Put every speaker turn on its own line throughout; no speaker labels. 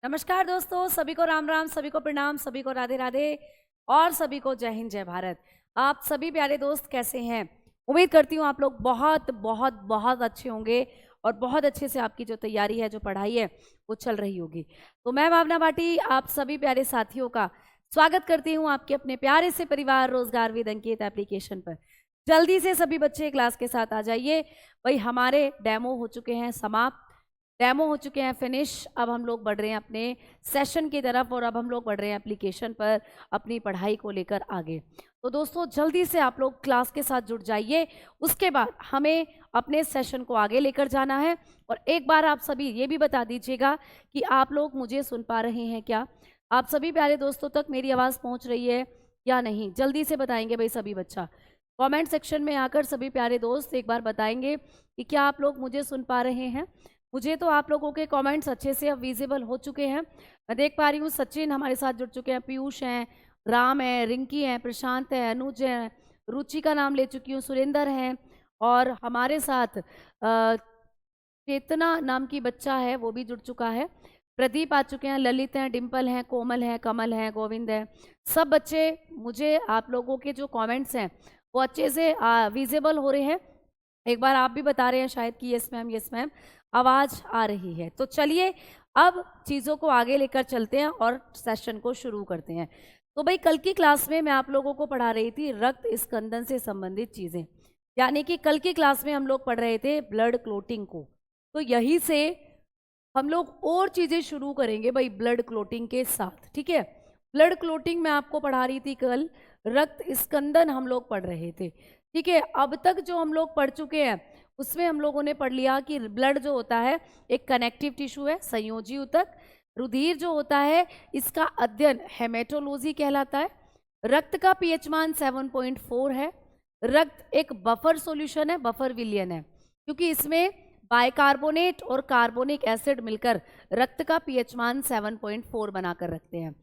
नमस्कार दोस्तों, सभी को राम राम, सभी को प्रणाम, सभी को राधे राधे और सभी को जय हिंद जय भारत। आप सभी प्यारे दोस्त कैसे हैं? उम्मीद करती हूँ आप लोग बहुत बहुत बहुत अच्छे होंगे और बहुत अच्छे से आपकी जो तैयारी है, जो पढ़ाई है, वो चल रही होगी। तो मैं भावना भाटी आप सभी प्यारे साथियों का स्वागत करती हूँ आपके अपने प्यारे से परिवार रोजगार विद अंकित एप्लीकेशन पर। जल्दी से सभी बच्चे क्लास के साथ आ जाइए। भाई हमारे डेमो हो चुके हैं समाप्त, डेमो हो चुके हैं फिनिश। अब हम लोग बढ़ रहे हैं अपने सेशन की तरफ और अब हम लोग बढ़ रहे हैं एप्लीकेशन पर अपनी पढ़ाई को लेकर आगे। तो दोस्तों जल्दी से आप लोग क्लास के साथ जुड़ जाइए। उसके बाद हमें अपने सेशन को आगे लेकर जाना है। और एक बार आप सभी ये भी बता दीजिएगा कि आप लोग मुझे सुन पा रहे हैं क्या? आप सभी प्यारे दोस्तों तक मेरी आवाज़ पहुँच रही है या नहीं? जल्दी से बताएंगे भाई सभी बच्चा। कमेंट सेक्शन में आकर सभी प्यारे दोस्त एक बार बताएंगे कि क्या आप लोग मुझे सुन पा रहे हैं। मुझे तो आप लोगों के कमेंट्स अच्छे से अब विजिबल हो चुके हैं। मैं देख पा रही हूँ सचिन हमारे साथ जुड़ चुके हैं, पीयूष हैं, राम है, रिंकी हैं, प्रशांत है, अनुज है, रुचि का नाम ले चुकी हूँ, सुरेंद्र हैं और हमारे साथ चेतना नाम की बच्चा है वो भी जुड़ चुका है, प्रदीप आ चुके हैं, ललित हैं, डिम्पल हैं, कोमल हैं, कमल हैं, गोविंद हैं। सब बच्चे मुझे आप लोगों के जो कमेंट्स हैं वो अच्छे से विजिबल हो रहे हैं। एक बार आप भी बता रहे हैं शायद कि यस मैम, यस मैम, आवाज़ आ रही है। तो चलिए अब चीज़ों को आगे लेकर चलते हैं और सेशन को शुरू करते हैं। तो भाई कल की क्लास में मैं आप लोगों को पढ़ा रही थी रक्त स्कंदन से संबंधित चीज़ें, यानी कि कल की क्लास में हम लोग पढ़ रहे थे ब्लड क्लोटिंग को। तो यहीं से हम लोग और चीज़ें शुरू करेंगे भाई ब्लड क्लोटिंग के साथ, ठीक है। ब्लड क्लोटिंग मैं आपको पढ़ा रही थी कल, रक्त स्कंदन हम लोग पढ़ रहे थे, ठीक है। अब तक जो हम लोग पढ़ चुके हैं उसमें हम लोगों ने पढ़ लिया कि ब्लड जो होता है एक कनेक्टिव टिश्यू है, संयोजी ऊतक। रुधिर जो होता है इसका अध्ययन हेमेटोलॉजी कहलाता है। रक्त का पीएच मान 7.4 है। रक्त एक बफर सॉल्यूशन है, बफर विलयन है, क्योंकि इसमें बाइकार्बोनेट और कार्बोनिक एसिड मिलकर रक्त का पीएच मान 7.4 बनाकर रखते हैं।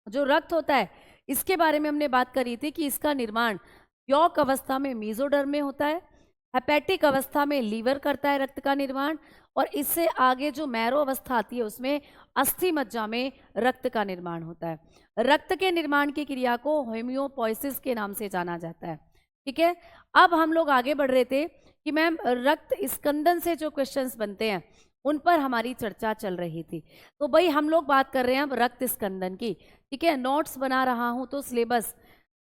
जो रक्त होता है इसके बारे में हमने बात करी थी कि इसका निर्माण यौक अवस्था में मेसोडर्म में होता है, हेपेटिक अवस्था में लीवर करता है रक्त का निर्माण, और इससे आगे जो मैरो अवस्था आती है उसमें अस्थि मज्जा में रक्त का निर्माण होता है। रक्त के निर्माण की क्रिया को होम्योपोइसिस के नाम से जाना जाता है, ठीक है। अब हम लोग आगे बढ़ रहे थे कि मैम रक्त स्कंदन से जो क्वेश्चंस बनते हैं उन पर हमारी चर्चा चल रही थी। तो भाई हम लोग बात कर रहे हैं अब रक्त स्कंदन की, ठीक है। नोट्स बना रहा हूँ तो सिलेबस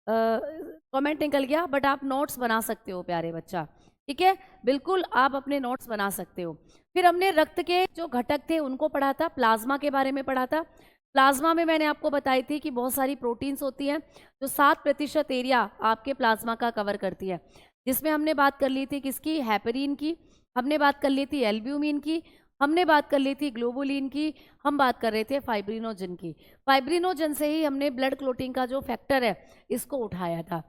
कमेंट निकल गया, बट आप नोट्स बना सकते हो प्यारे बच्चा, ठीक है। बिल्कुल आप अपने नोट्स बना सकते हो। फिर हमने रक्त के जो घटक थे उनको पढ़ा था, प्लाज्मा के बारे में पढ़ा था। प्लाज्मा में मैंने आपको बताई थी कि बहुत सारी प्रोटीन्स होती हैं जो 7% एरिया आपके प्लाज्मा का कवर करती है, जिसमें हमने बात कर ली थी किसकी, हेपेरिन की, हमने बात कर ली थी एल्ब्यूमिन की, हमने बात कर ली थी ग्लोबुलिन की, हम बात कर रहे थे फाइब्रिनोजन की। फाइब्रिनोजन से ही हमने ब्लड क्लोटिंग का जो फैक्टर है इसको उठाया था।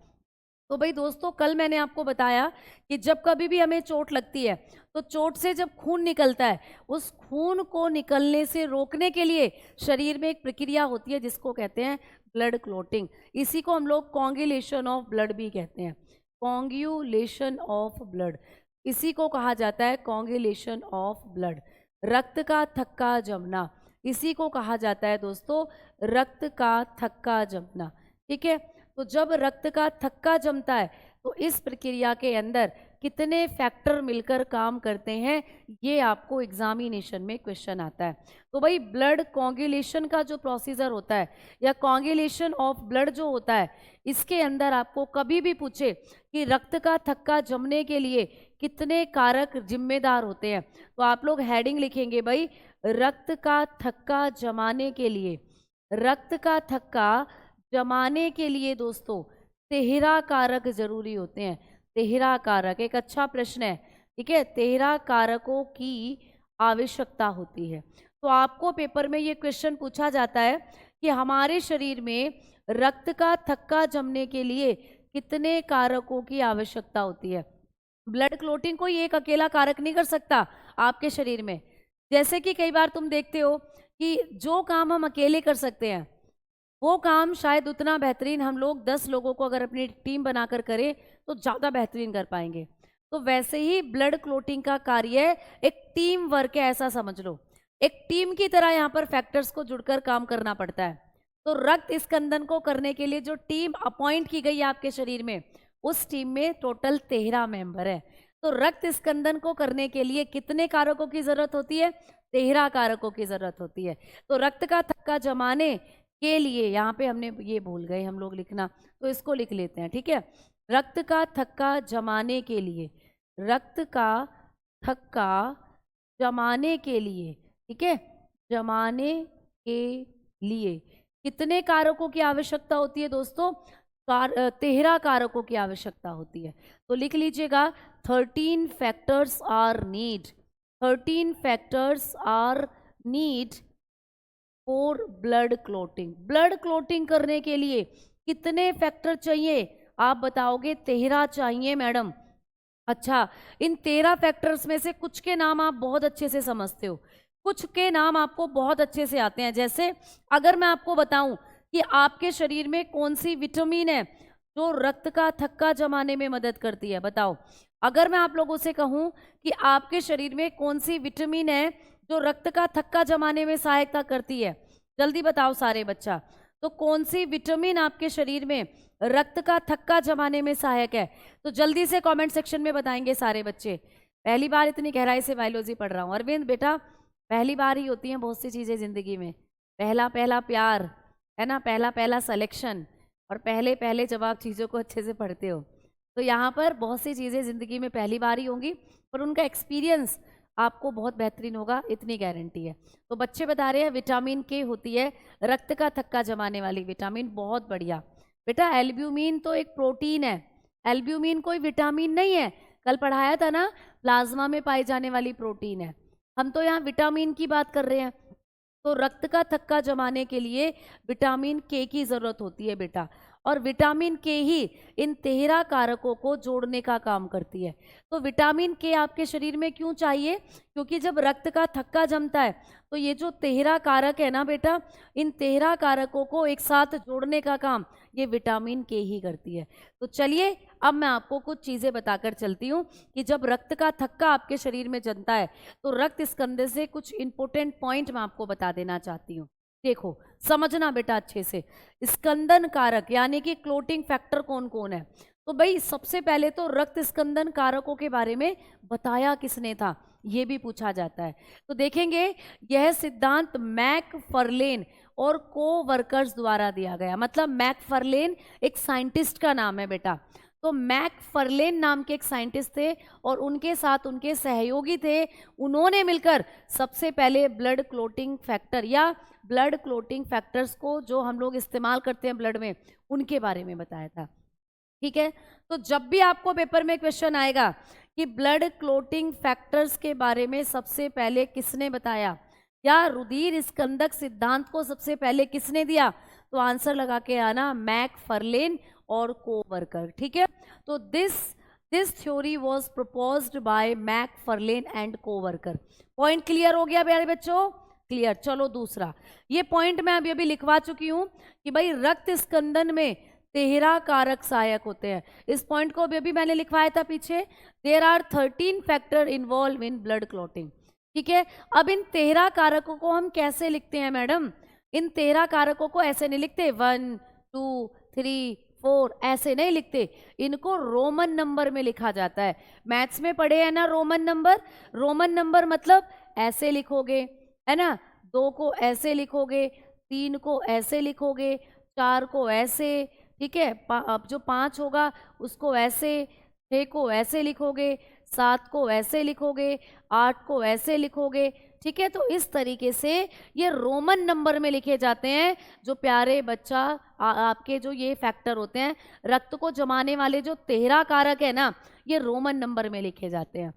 तो भाई दोस्तों कल मैंने आपको बताया कि जब कभी भी हमें चोट लगती है तो चोट से जब खून निकलता है उस खून को निकलने से रोकने के लिए शरीर में एक प्रक्रिया होती है जिसको कहते हैं ब्लड क्लोटिंग। इसी को हम लोग कॉन्गुलेशन ऑफ ब्लड भी कहते हैं, कॉन्गुलेशन ऑफ ब्लड, इसी को कहा जाता है कॉन्गुलेशन ऑफ ब्लड। रक्त का थक्का जमना, इसी को कहा जाता है दोस्तों रक्त का थक्का जमना, ठीक है। तो जब रक्त का थक्का जमता है तो इस प्रक्रिया के अंदर कितने फैक्टर मिलकर काम करते हैं ये आपको एग्जामिनेशन में क्वेश्चन आता है। तो भाई ब्लड कॉन्गुलेशन का जो प्रोसीजर होता है या कॉन्गुलेशन ऑफ ब्लड जो होता है इसके अंदर आपको कभी भी पूछे कि रक्त का थक्का जमने के लिए कितने कारक जिम्मेदार होते हैं तो आप लोग हेडिंग लिखेंगे भाई रक्त का थक्का जमाने के लिए, रक्त का थक्का जमाने के लिए दोस्तों 13 कारक जरूरी होते हैं। 13 कारक एक अच्छा प्रश्न है, ठीक है। 13 कारकों की आवश्यकता होती है। तो आपको पेपर में ये क्वेश्चन पूछा जाता है कि हमारे शरीर में रक्त का थक्का जमने के लिए कितने कारकों की आवश्यकता होती है। ब्लड क्लोटिंग कोई एक अकेला कारक नहीं कर सकता आपके शरीर में। जैसे कि कई बार तुम देखते हो कि जो काम हम अकेले कर सकते हैं वो काम शायद उतना बेहतरीन हम लोग 10 लोगों को अगर अपनी टीम बनाकर करें तो ज़्यादा बेहतरीन कर पाएंगे। तो वैसे ही ब्लड क्लोटिंग का कार्य एक टीम वर्क है, ऐसा समझ लो। एक टीम की तरह यहाँ पर फैक्टर्स को जुड़कर काम करना पड़ता है। तो रक्त स्कंदन को करने के लिए जो टीम अपॉइंट की गई है आपके शरीर में, उस टीम में टोटल 13 मेंबर है। तो रक्त स्कंदन को करने के लिए कितने कारकों की जरूरत होती है? 13 कारकों की जरूरत होती है। तो रक्त का थक्का जमाने के लिए, यहाँ पे हमने ये भूल गए हम लोग लिखना, तो इसको लिख लेते हैं, ठीक है। रक्त का थक्का जमाने के लिए, रक्त का थक्का जमाने के लिए, ठीक है, जमाने के लिए कितने कारकों की आवश्यकता होती है दोस्तों? 13 कारकों की आवश्यकता होती है। तो लिख लीजिएगा 13 factors are need, 13 factors are need for blood clotting. Blood clotting करने के लिए कितने फैक्टर चाहिए? आप बताओगे 13 चाहिए मैडम। अच्छा, इन 13 फैक्टर्स में से कुछ के नाम आप बहुत अच्छे से समझते हो, कुछ के नाम आपको बहुत अच्छे से आते हैं। जैसे अगर मैं आपको बताऊं कि आपके शरीर में कौन सी विटामिन है जो रक्त का थक्का जमाने में मदद करती है, बताओ। अगर मैं आप लोगों से कहूं कि आपके शरीर में कौन सी विटामिन है जो रक्त का थक्का जमाने में सहायता करती है, जल्दी बताओ सारे बच्चा। तो कौन सी विटामिन आपके शरीर में रक्त का थक्का जमाने में सहायक है? तो जल्दी से कमेंट सेक्शन में बताएंगे सारे बच्चे। पहली बार इतनी गहराई से बायोलॉजी पढ़ रहा हूँ अरविंद बेटा, पहली बार ही होती हैं बहुत सी चीज़ें ज़िंदगी में। पहला पहला प्यार है ना, पहला पहला सिलेक्शन, और पहले पहले जब आप चीज़ों को अच्छे से पढ़ते हो, तो यहाँ पर बहुत सी चीज़ें ज़िंदगी में पहली बार ही होंगी, पर उनका एक्सपीरियंस आपको बहुत बेहतरीन होगा, इतनी गारंटी है। तो बच्चे बता रहे हैं विटामिन के होती है रक्त का थक्का जमाने वाली विटामिन, बहुत बढ़िया बेटा। एल्ब्यूमिन तो एक प्रोटीन है, एल्ब्यूमिन कोई विटामिन नहीं है, कल पढ़ाया था ना, प्लाज्मा में पाई जाने वाली प्रोटीन है। हम तो यहाँ विटामिन की बात कर रहे हैं। तो रक्त का थक्का जमाने के लिए विटामिन के की जरूरत होती है बेटा, और विटामिन के ही इन 13 कारकों को जोड़ने का काम करती है। तो विटामिन के आपके शरीर में क्यों चाहिए? क्योंकि जब रक्त का थक्का जमता है तो ये जो 13 कारक है ना बेटा, इन 13 कारकों को एक साथ जोड़ने का काम ये विटामिन के ही करती है। तो चलिए अब मैं आपको कुछ चीज़ें बताकर चलती हूँ कि जब रक्त का थक्का आपके शरीर में जमता है तो रक्त स्कंदन से कुछ इंपॉर्टेंट पॉइंट मैं आपको बता देना चाहती हूँ। देखो समझना बेटा अच्छे से, स्कंदन कारक यानी कि क्लोटिंग फैक्टर कौन कौन है। तो भाई सबसे पहले तो रक्त स्कंदन कारकों के बारे में बताया किसने था, ये भी पूछा जाता है। तो देखेंगे यह सिद्धांत मैकफर्लेन और को वर्कर्स द्वारा दिया गया, मतलब मैकफर्लेन एक साइंटिस्ट का नाम है बेटा। तो मैकफर्लेन नाम के एक साइंटिस्ट थे और उनके साथ उनके सहयोगी थे, उन्होंने मिलकर सबसे पहले ब्लड क्लोटिंग फैक्टर या ब्लड क्लोटिंग फैक्टर्स को जो हम लोग इस्तेमाल करते हैं ब्लड में, उनके बारे में बताया था। ठीक है, तो जब भी आपको पेपर में क्वेश्चन आएगा कि ब्लड क्लोटिंग फैक्टर्स के बारे में सबसे पहले किसने बताया या रुधिर स्कंदक सिद्धांत को सबसे पहले किसने दिया, तो आंसर लगा के आना मैकफर्लेन और कोवर्कर। ठीक है, तो this theory was proposed by McFarlane and coworker. Point clear हो गया प्यारे बच्चों? क्लियर। चलो दूसरा, ये पॉइंट मैं अभी लिखवा चुकी हूं कि भाई रक्त स्कंदन में 13 कारक सहायक होते हैं। इस पॉइंट को अभी मैंने लिखवाया था पीछे, there are 13 factor involve in blood clotting. ठीक है, अब इन 13 कारकों को हम कैसे लिखते हैं मैडम? इन 13 कारकों को ऐसे नहीं लिखते 1 2 3 4, ऐसे नहीं लिखते, इनको रोमन नंबर में लिखा जाता है। मैथ्स में पढ़े हैं ना रोमन नंबर, रोमन नंबर मतलब ऐसे लिखोगे है ना, 2 को ऐसे लिखोगे, 3 को ऐसे लिखोगे, 4 को ऐसे, ठीक है, अब जो 5 होगा उसको ऐसे, 6 को ऐसे लिखोगे, 7 को ऐसे लिखोगे, 8 को ऐसे लिखोगे। ठीक है, तो इस तरीके से ये रोमन नंबर में लिखे जाते हैं जो प्यारे बच्चा आपके जो ये फैक्टर होते हैं, रक्त को जमाने वाले जो 13 कारक है ना, ये रोमन नंबर में लिखे जाते हैं।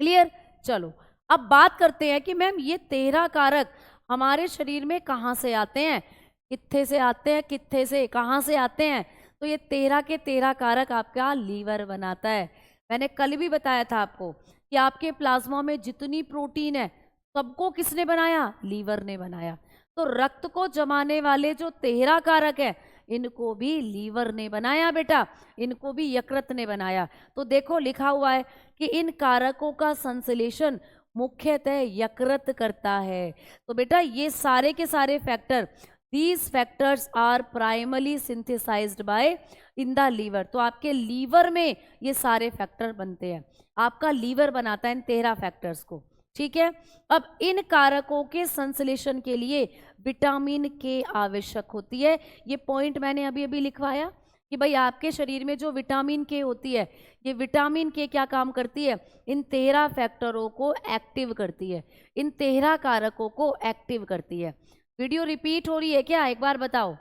क्लियर? चलो अब बात करते हैं कि मैम ये 13 कारक हमारे शरीर में कहाँ से आते हैं, कित्थे से आते हैं, कित्थे से कहाँ से आते हैं? तो ये 13 के 13 कारक आपका लीवर बनाता है। मैंने कल भी बताया था आपको कि आपके प्लाज्मा में जितनी प्रोटीन है सबको किसने बनाया? लीवर ने बनाया। तो रक्त को जमाने वाले जो 13 कारक है इनको भी लीवर ने बनाया बेटा, इनको भी यकृत ने बनाया। तो देखो लिखा हुआ है कि इन कारकों का संश्लेषण मुख्यतः यकृत करता है। तो बेटा ये सारे के सारे factor, these factors are primary synthesized by in the liver. तो आपके लीवर में ये सारे फैक्टर बनते हैं, आपका लीवर बनाता है इन 13 फैक्टर्स को, ठीक है। अब इन कारकों के संश्लेषण के लिए विटामिन के आवश्यक होती है। ये पॉइंट मैंने अभी अभी लिखवाया कि भाई आपके शरीर में जो विटामिन के होती है, ये विटामिन के क्या काम करती है, इन 13 फैक्टरों को एक्टिव करती है, इन 13 कारकों को एक्टिव करती है। वीडियो रिपीट हो रही है क्या, एक बार बताओ।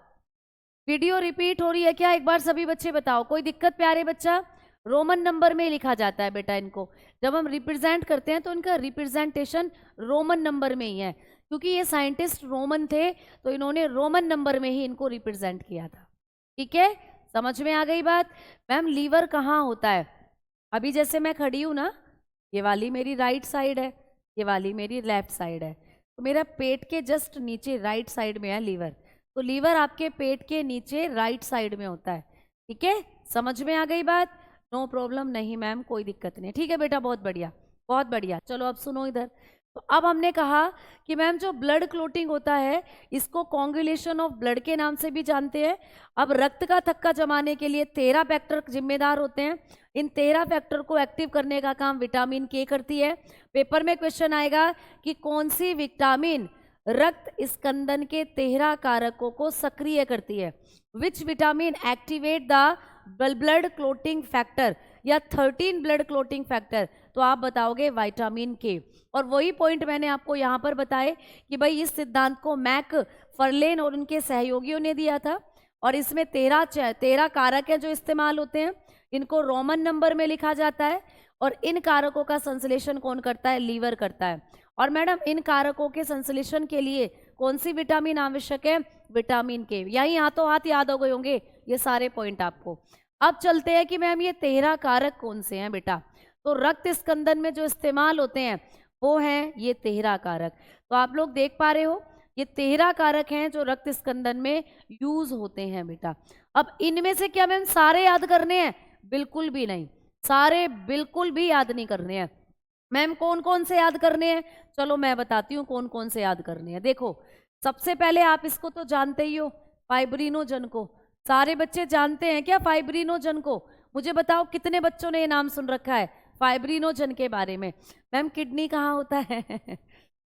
वीडियो रिपीट हो रही है क्या, एक बार सभी बच्चे बताओ। कोई दिक्कत प्यारे बच्चा? रोमन नंबर में लिखा जाता है बेटा इनको, जब हम रिप्रेजेंट करते हैं तो इनका रिप्रेजेंटेशन रोमन नंबर में ही है, क्योंकि ये साइंटिस्ट रोमन थे तो इन्होंने रोमन नंबर में ही इनको रिप्रेजेंट किया था, ठीक है। समझ में आ गई बात? मैम लीवर कहाँ होता है? अभी जैसे मैं खड़ी हूँ ना, ये वाली मेरी राइट साइड है, ये वाली मेरी लेफ्ट साइड है, तो मेरा पेट के जस्ट नीचे राइट साइड में है लीवर। तो लीवर आपके पेट के नीचे राइट साइड में होता है, ठीक है। समझ में आ गई बात? नो प्रॉब्लम, नहीं मैम कोई दिक्कत नहीं, ठीक है बेटा, बहुत बढ़िया बहुत बढ़िया। चलो अब सुनो इधर। तो अब हमने कहा कि मैम जो ब्लड क्लोटिंग होता है इसको कोagulation ऑफ ब्लड के नाम से भी जानते हैं। अब रक्त का थक्का जमाने के लिए 13 फैक्टर जिम्मेदार होते हैं, इन 13 फैक्टर को एक्टिव करने का काम विटामिन के करती है। पेपर में क्वेश्चन आएगा कि कौन सी विटामिन रक्त स्कंदन के 13 कारकों को सक्रिय करती है, which vitamin activate the blood clotting factor या 13 ब्लड क्लोटिंग फैक्टर। तो आप बताओगे विटामिन के। और वही पॉइंट मैंने आपको यहाँ पर बताए कि भाई इस सिद्धांत को मैक फर्लेन और उनके सहयोगियों ने दिया था, और इसमें 13 कारक हैं जो इस्तेमाल होते हैं, इनको रोमन नंबर में लिखा जाता है, और इन कारकों का संश्लेषण कौन करता है? लीवर करता है। और मैडम इन कारकों के संश्लेषण के लिए कौन सी विटामिन आवश्यक है? विटामिन के। यही हाथों हाथ याद हो गए होंगे ये सारे पॉइंट आपको। अब चलते हैं कि मैम ये 13 कारक कौन से हैं बेटा। तो रक्त स्कंदन में जो इस्तेमाल होते हैं वो हैं ये 13 कारक। तो आप लोग देख पा रहे हो ये 13 कारक हैं जो रक्त स्कंदन में यूज होते हैं बेटा। अब इनमें से क्या मैम सारे याद करने हैं? बिल्कुल भी नहीं, सारे बिल्कुल भी याद नहीं करने हैं। मैम कौन कौन से याद करने हैं? चलो मैं बताती हूँ कौन कौन से याद करने हैं। देखो सबसे पहले आप इसको तो जानते ही हो, फाइब्रिनोजन को। सारे बच्चे जानते हैं क्या फाइब्रिनोजन को? मुझे बताओ कितने बच्चों ने ये नाम सुन रखा है फाइब्रिनोजन के बारे में? मैम किडनी कहाँ होता है?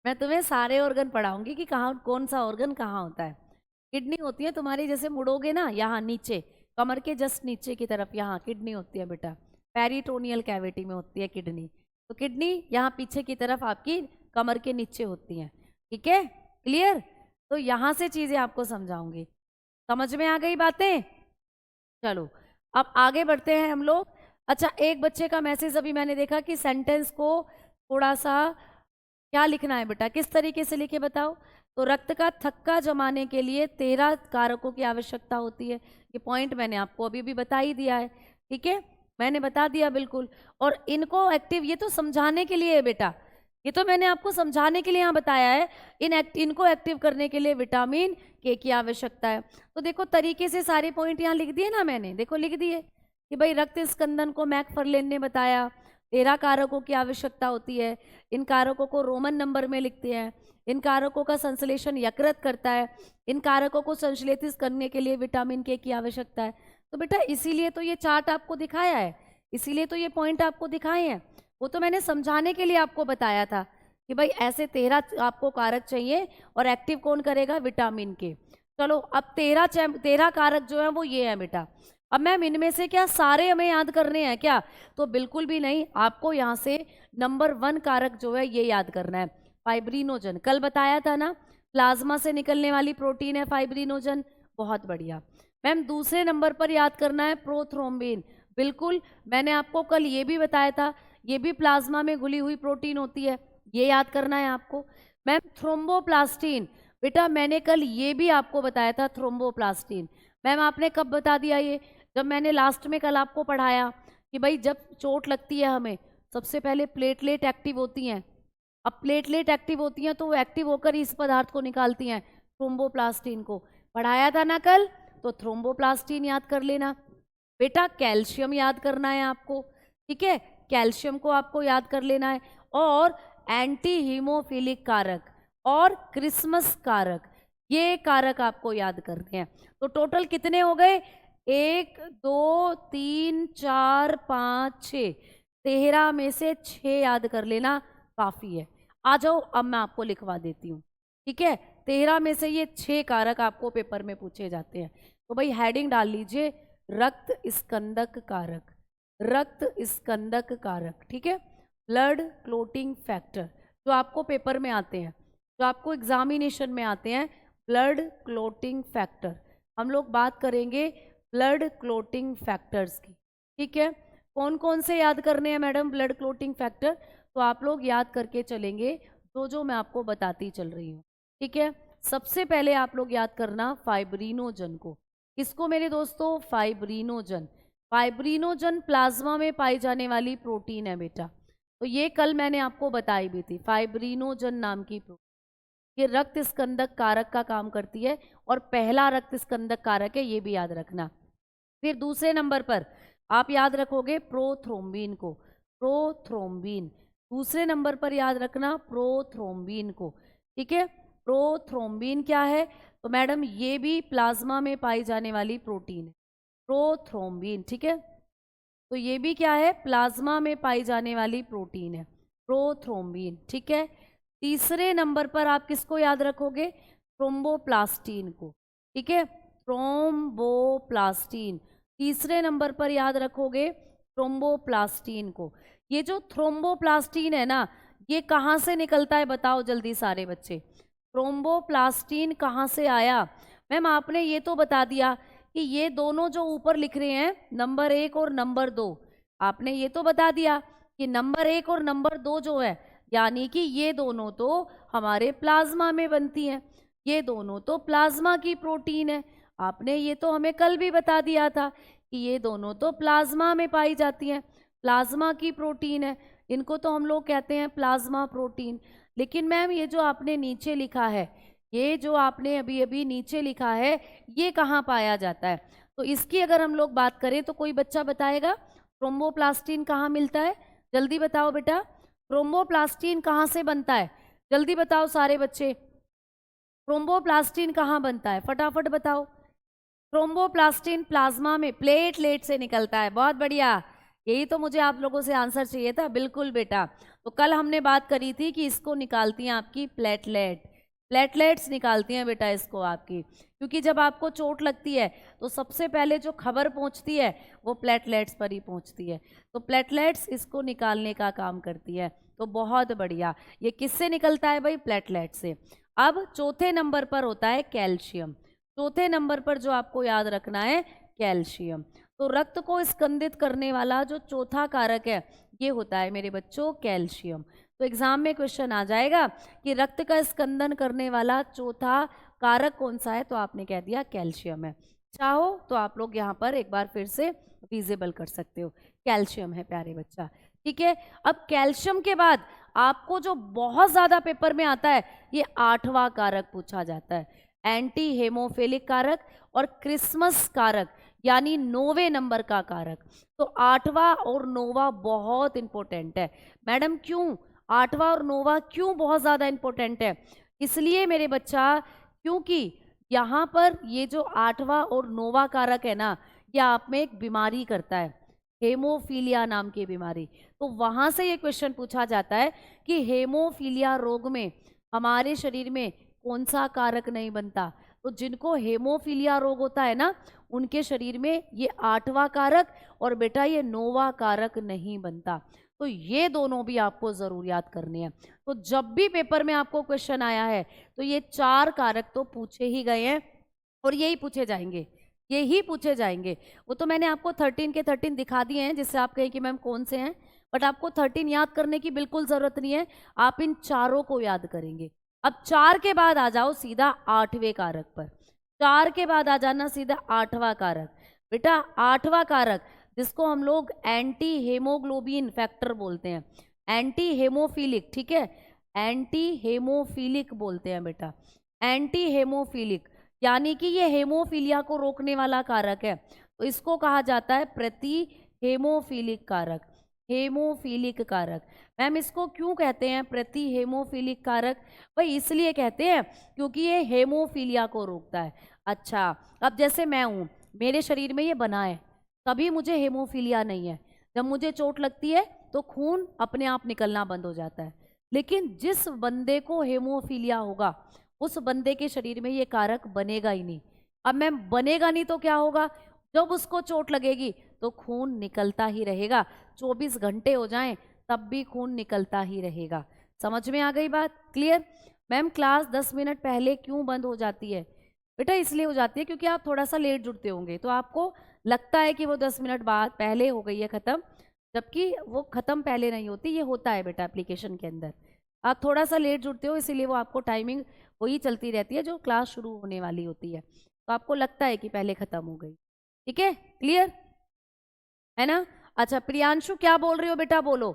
मैं तुम्हें सारे ऑर्गन पढ़ाऊंगी कि कहाँ कौन सा ऑर्गन कहाँ होता है। किडनी होती है तुम्हारी, जैसे मुड़ोगे ना यहाँ नीचे कमर के जस्ट नीचे की तरफ, यहाँ किडनी होती है बेटा, पेरिटोनियल कैविटी में होती है किडनी। तो किडनी यहाँ पीछे की तरफ आपकी कमर के नीचे होती है, ठीक है, क्लियर। तो यहाँ से चीजें आपको समझाऊंगी, समझ में आ गई बातें? चलो अब आगे बढ़ते हैं हम लोग। अच्छा एक बच्चे का मैसेज अभी मैंने देखा कि सेंटेंस को थोड़ा सा क्या लिखना है बेटा, किस तरीके से लिखे बताओ। तो रक्त का थक्का जमाने के लिए 13 कारकों की आवश्यकता होती है, ये पॉइंट मैंने आपको अभी भी बता ही दिया है, ठीक है, मैंने बता दिया बिल्कुल। और इनको एक्टिव, ये तो समझाने के लिए है बेटा, ये तो मैंने आपको समझाने के लिए यहाँ बताया है। इनको एक्टिव करने के लिए विटामिन के की आवश्यकता है। तो देखो तरीके से सारे पॉइंट यहाँ लिख दिए ना मैंने, देखो लिख दिए कि भाई रक्त स्कंदन को मैकफर्लेन ने बताया 13 कारकों की आवश्यकता होती है, इन कारकों को रोमन नंबर में लिखते हैं, इन कारकों का संश्लेषण यकृत करता है, इन कारकों को संश्लेषित करने के लिए विटामिन के की आवश्यकता है। तो बेटा इसीलिए तो ये चार्ट आपको दिखाया है, इसीलिए तो ये पॉइंट आपको दिखाए हैं, वो तो मैंने समझाने के लिए आपको बताया था कि भाई ऐसे 13 आपको कारक चाहिए और एक्टिव कौन करेगा? विटामिन के। चलो अब 13 कारक जो है वो ये है बेटा। अब मैम इनमें से क्या सारे हमें याद करने हैं क्या? तो बिल्कुल भी नहीं, आपको यहाँ से नंबर 1 कारक जो है ये याद करना है, फाइब्रिनोजन। कल बताया था ना, प्लाज्मा से निकलने वाली प्रोटीन है फाइब्रिनोजन, बहुत बढ़िया। मैम दूसरे नंबर पर याद करना है प्रोथ्रोम्बिन, बिल्कुल मैंने आपको कल ये भी बताया था, ये भी प्लाज्मा में घुली हुई प्रोटीन होती है, ये याद करना है आपको। मैम थ्रोम्बोप्लास्टिन, बेटा मैंने कल ये भी आपको बताया था थ्रोम्बोप्लास्टिन। मैम आपने कब बता दिया ये? जब मैंने लास्ट में कल आपको पढ़ाया कि भाई जब चोट लगती है हमें सबसे पहले प्लेटलेट एक्टिव होती हैं। अब प्लेटलेट एक्टिव होती हैं तो वो एक्टिव होकर इस पदार्थ को निकालती हैं, थ्रोम्बोप्लास्टिन को। पढ़ाया था ना कल, तो थ्रोम्बोप्लास्टिन याद कर लेना बेटा। कैल्शियम याद करना है आपको, ठीक है, कैल्शियम को आपको याद कर लेना है। और एंटी हीमोफिलिक कारक और क्रिसमस कारक, ये कारक आपको याद करने हैं। तो टोटल कितने हो गए? 1 2 3 4 5 6, 13 में से 6 याद कर लेना काफी है। आ जाओ, अब मैं आपको लिखवा देती हूँ, ठीक है। 13 में से ये 6 कारक आपको पेपर में पूछे जाते हैं। तो भाई हेडिंग डाल लीजिए, रक्त स्कंदक कारक, रक्त स्कंदक कारक, ठीक है। ब्लड क्लोटिंग फैक्टर जो आपको पेपर में आते हैं, जो आपको एग्जामिनेशन में आते हैं, ब्लड क्लोटिंग फैक्टर। हम लोग बात करेंगे ब्लड क्लोटिंग फैक्टर्स की, ठीक है। कौन कौन से याद करने हैं मैडम ब्लड क्लोटिंग फैक्टर? तो आप लोग याद करके चलेंगे जो मैं आपको बताती चल रही हूँ, ठीक है। सबसे पहले आप लोग याद करना फाइब्रिनोजन को। किसको मेरे दोस्तों? फाइब्रिनोजन। फाइब्रिनोजन प्लाज्मा में पाई जाने वाली प्रोटीन है बेटा। तो ये कल मैंने आपको बताई भी थी, फाइब्रिनोजन नाम की प्रोटीन, ये रक्त स्कंदक कारक का काम करती है और पहला रक्त स्कंदक कारक है, ये भी याद रखना। फिर दूसरे नंबर पर आप याद रखोगे प्रोथ्रोम्बिन को, प्रोथ्रोम्बिन। दूसरे नंबर पर याद रखना प्रोथ्रोम्बिन को, ठीक है। प्रोथ्रोम्बिन क्या है? तो मैडम ये भी प्लाज्मा में पाई जाने वाली प्रोटीन है, प्रोथ्रोम्बिन, ठीक है। तो ये भी क्या है? प्लाज्मा में पाई जाने वाली प्रोटीन है, प्रोथ्रोम्बिन, ठीक है। तीसरे नंबर पर आप किसको याद रखोगे? थ्रोम्बोप्लास्टिन को, ठीक है, थ्रोम्बोप्लास्टिन। तीसरे नंबर पर याद रखोगे थ्रोम्बोप्लास्टिन को। ये जो थ्रोम्बोप्लास्टिन है ना, ये कहाँ से निकलता है बताओ जल्दी सारे बच्चे। थ्रोम्बोप्लास्टिन कहाँ से आया? मैम आपने ये तो बता दिया कि ये दोनों जो ऊपर लिख रहे हैं नंबर 1 और नंबर 2, आपने ये तो बता दिया कि नंबर 1 और नंबर 2 जो है, यानी कि ये दोनों तो हमारे प्लाज्मा में बनती हैं, ये दोनों तो प्लाज्मा की प्रोटीन है। आपने ये तो हमें कल भी बता दिया था कि ये दोनों तो प्लाज्मा में पाई जाती हैं, प्लाज्मा की प्रोटीन है, इनको तो हम लोग कहते हैं प्लाज्मा प्रोटीन। लेकिन मैम ये जो आपने नीचे लिखा है, ये जो आपने अभी अभी नीचे लिखा है, ये कहाँ पाया जाता है? तो इसकी अगर हम लोग बात करें तो कोई बच्चा बताएगा थ्रोम्बोप्लास्टिन कहाँ मिलता है? जल्दी बताओ बेटा, थ्रोम्बोप्लास्टिन कहाँ से बनता है? जल्दी बताओ सारे बच्चे, थ्रोम्बोप्लास्टिन कहाँ बनता है? फटाफट बताओ। थ्रोम्बोप्लास्टिन प्लाज्मा में प्लेटलेट से निकलता है। बहुत बढ़िया, यही तो मुझे आप लोगों से आंसर चाहिए था। बिल्कुल बेटा, तो कल हमने बात करी थी कि इसको निकालती हैं आपकी प्लेटलेट, प्लेटलेट्स निकालती हैं बेटा इसको आपकी, क्योंकि जब आपको चोट लगती है तो सबसे पहले जो खबर पहुंचती है वो प्लेटलेट्स पर ही पहुंचती है। तो प्लेटलेट्स इसको निकालने का काम करती है। तो बहुत बढ़िया, ये किससे निकलता है भाई? प्लेटलेट से। अब चौथे नंबर पर होता है कैल्शियम। चौथे नंबर पर जो आपको याद रखना है कैल्शियम। तो रक्त को स्कंदित करने वाला जो चौथा कारक है ये होता है मेरे बच्चों कैल्शियम। तो एग्जाम में क्वेश्चन आ जाएगा कि रक्त का स्कंदन करने वाला चौथा कारक कौन सा है, तो आपने कह दिया कैल्शियम है। चाहो तो आप लोग यहाँ पर एक बार फिर से विजिबल कर सकते हो, कैल्शियम है प्यारे बच्चा, ठीक है। अब कैल्शियम के बाद आपको जो बहुत ज्यादा पेपर में आता है, ये 8वां कारक पूछा जाता है, एंटी हेमोफिलिक कारक और क्रिसमस कारक, यानी 9वें नंबर का कारक। तो 8वां और 9वां बहुत इंपॉर्टेंट है। मैडम क्यों 8वां और 9वां क्यों बहुत ज्यादा इंपॉर्टेंट है? इसलिए मेरे बच्चा, क्योंकि यहाँ पर ये जो 8वां और 9वां कारक है ना, ये आप में एक बीमारी करता है, हेमोफीलिया नाम की बीमारी। तो वहां से ये क्वेश्चन पूछा जाता है कि हेमोफीलिया रोग में हमारे शरीर में कौन सा कारक नहीं बनता। तो जिनको हेमोफीलिया रोग होता है ना, उनके शरीर में ये 8वां कारक और बेटा ये 9वां कारक नहीं बनता। तो ये दोनों भी आपको जरूर याद करने हैं। तो जब भी पेपर में आपको क्वेश्चन आया है तो ये 4 कारक तो पूछे ही गए हैं और यही पूछे जाएंगे, यही पूछे जाएंगे। वो तो मैंने आपको 13 के 13 दिखा दिए हैं, जिससे आप कहें कि मैम कौन से हैं, बट आपको 13 याद करने की बिल्कुल जरूरत नहीं है, आप इन चारों को याद करेंगे। अब 4 के बाद आ जाओ सीधा 8वें कारक पर, 4 के बाद आ जाना सीधा 8वां कारक। बेटा 8वां कारक जिसको हम लोग एंटी हेमोग्लोबिन फैक्टर बोलते हैं, एंटी हेमोफिलिक, ठीक है, एंटी हेमोफिलिक बोलते हैं बेटा, एंटी हेमोफिलिक, यानी कि ये हेमोफीलिया को रोकने वाला कारक है। तो इसको कहा जाता है प्रति हेमोफिलिक कारक। हेमोफिलिक कारक। मैम इसको क्यों कहते हैं प्रति हेमोफिलिक कारक? भाई इसलिए कहते हैं क्योंकि ये हेमोफीलिया को रोकता है। अच्छा, अब जैसे मैं हूँ, मेरे शरीर में ये बना है, कभी मुझे हेमोफीलिया नहीं है। जब मुझे चोट लगती है तो खून अपने आप निकलना बंद हो जाता है। लेकिन जिस बंदे को हेमोफीलिया होगा उस बंदे के शरीर में ये कारक बनेगा ही नहीं। अब मैम बनेगा नहीं तो क्या होगा? जब उसको चोट लगेगी तो खून निकलता ही रहेगा, 24 घंटे हो जाएं तब भी खून निकलता ही रहेगा। समझ में आ गई बात? क्लियर? मैम क्लास 10 मिनट पहले क्यों बंद हो जाती है? बेटा इसलिए हो जाती है क्योंकि आप थोड़ा सा लेट जुड़ते होंगे, तो आपको लगता है कि वो 10 मिनट बाद पहले हो गई है ख़त्म, जबकि वो ख़त्म पहले नहीं होती। ये होता है बेटा एप्लीकेशन के अंदर, आप थोड़ा सा लेट जुड़ते हो इसीलिए वो आपको टाइमिंग वही चलती रहती है जो क्लास शुरू होने वाली होती है, तो आपको लगता है कि पहले ख़त्म हो गई। ठीक है, क्लियर है ना? अच्छा प्रियांशु क्या बोल रहे हो बेटा? बोलो।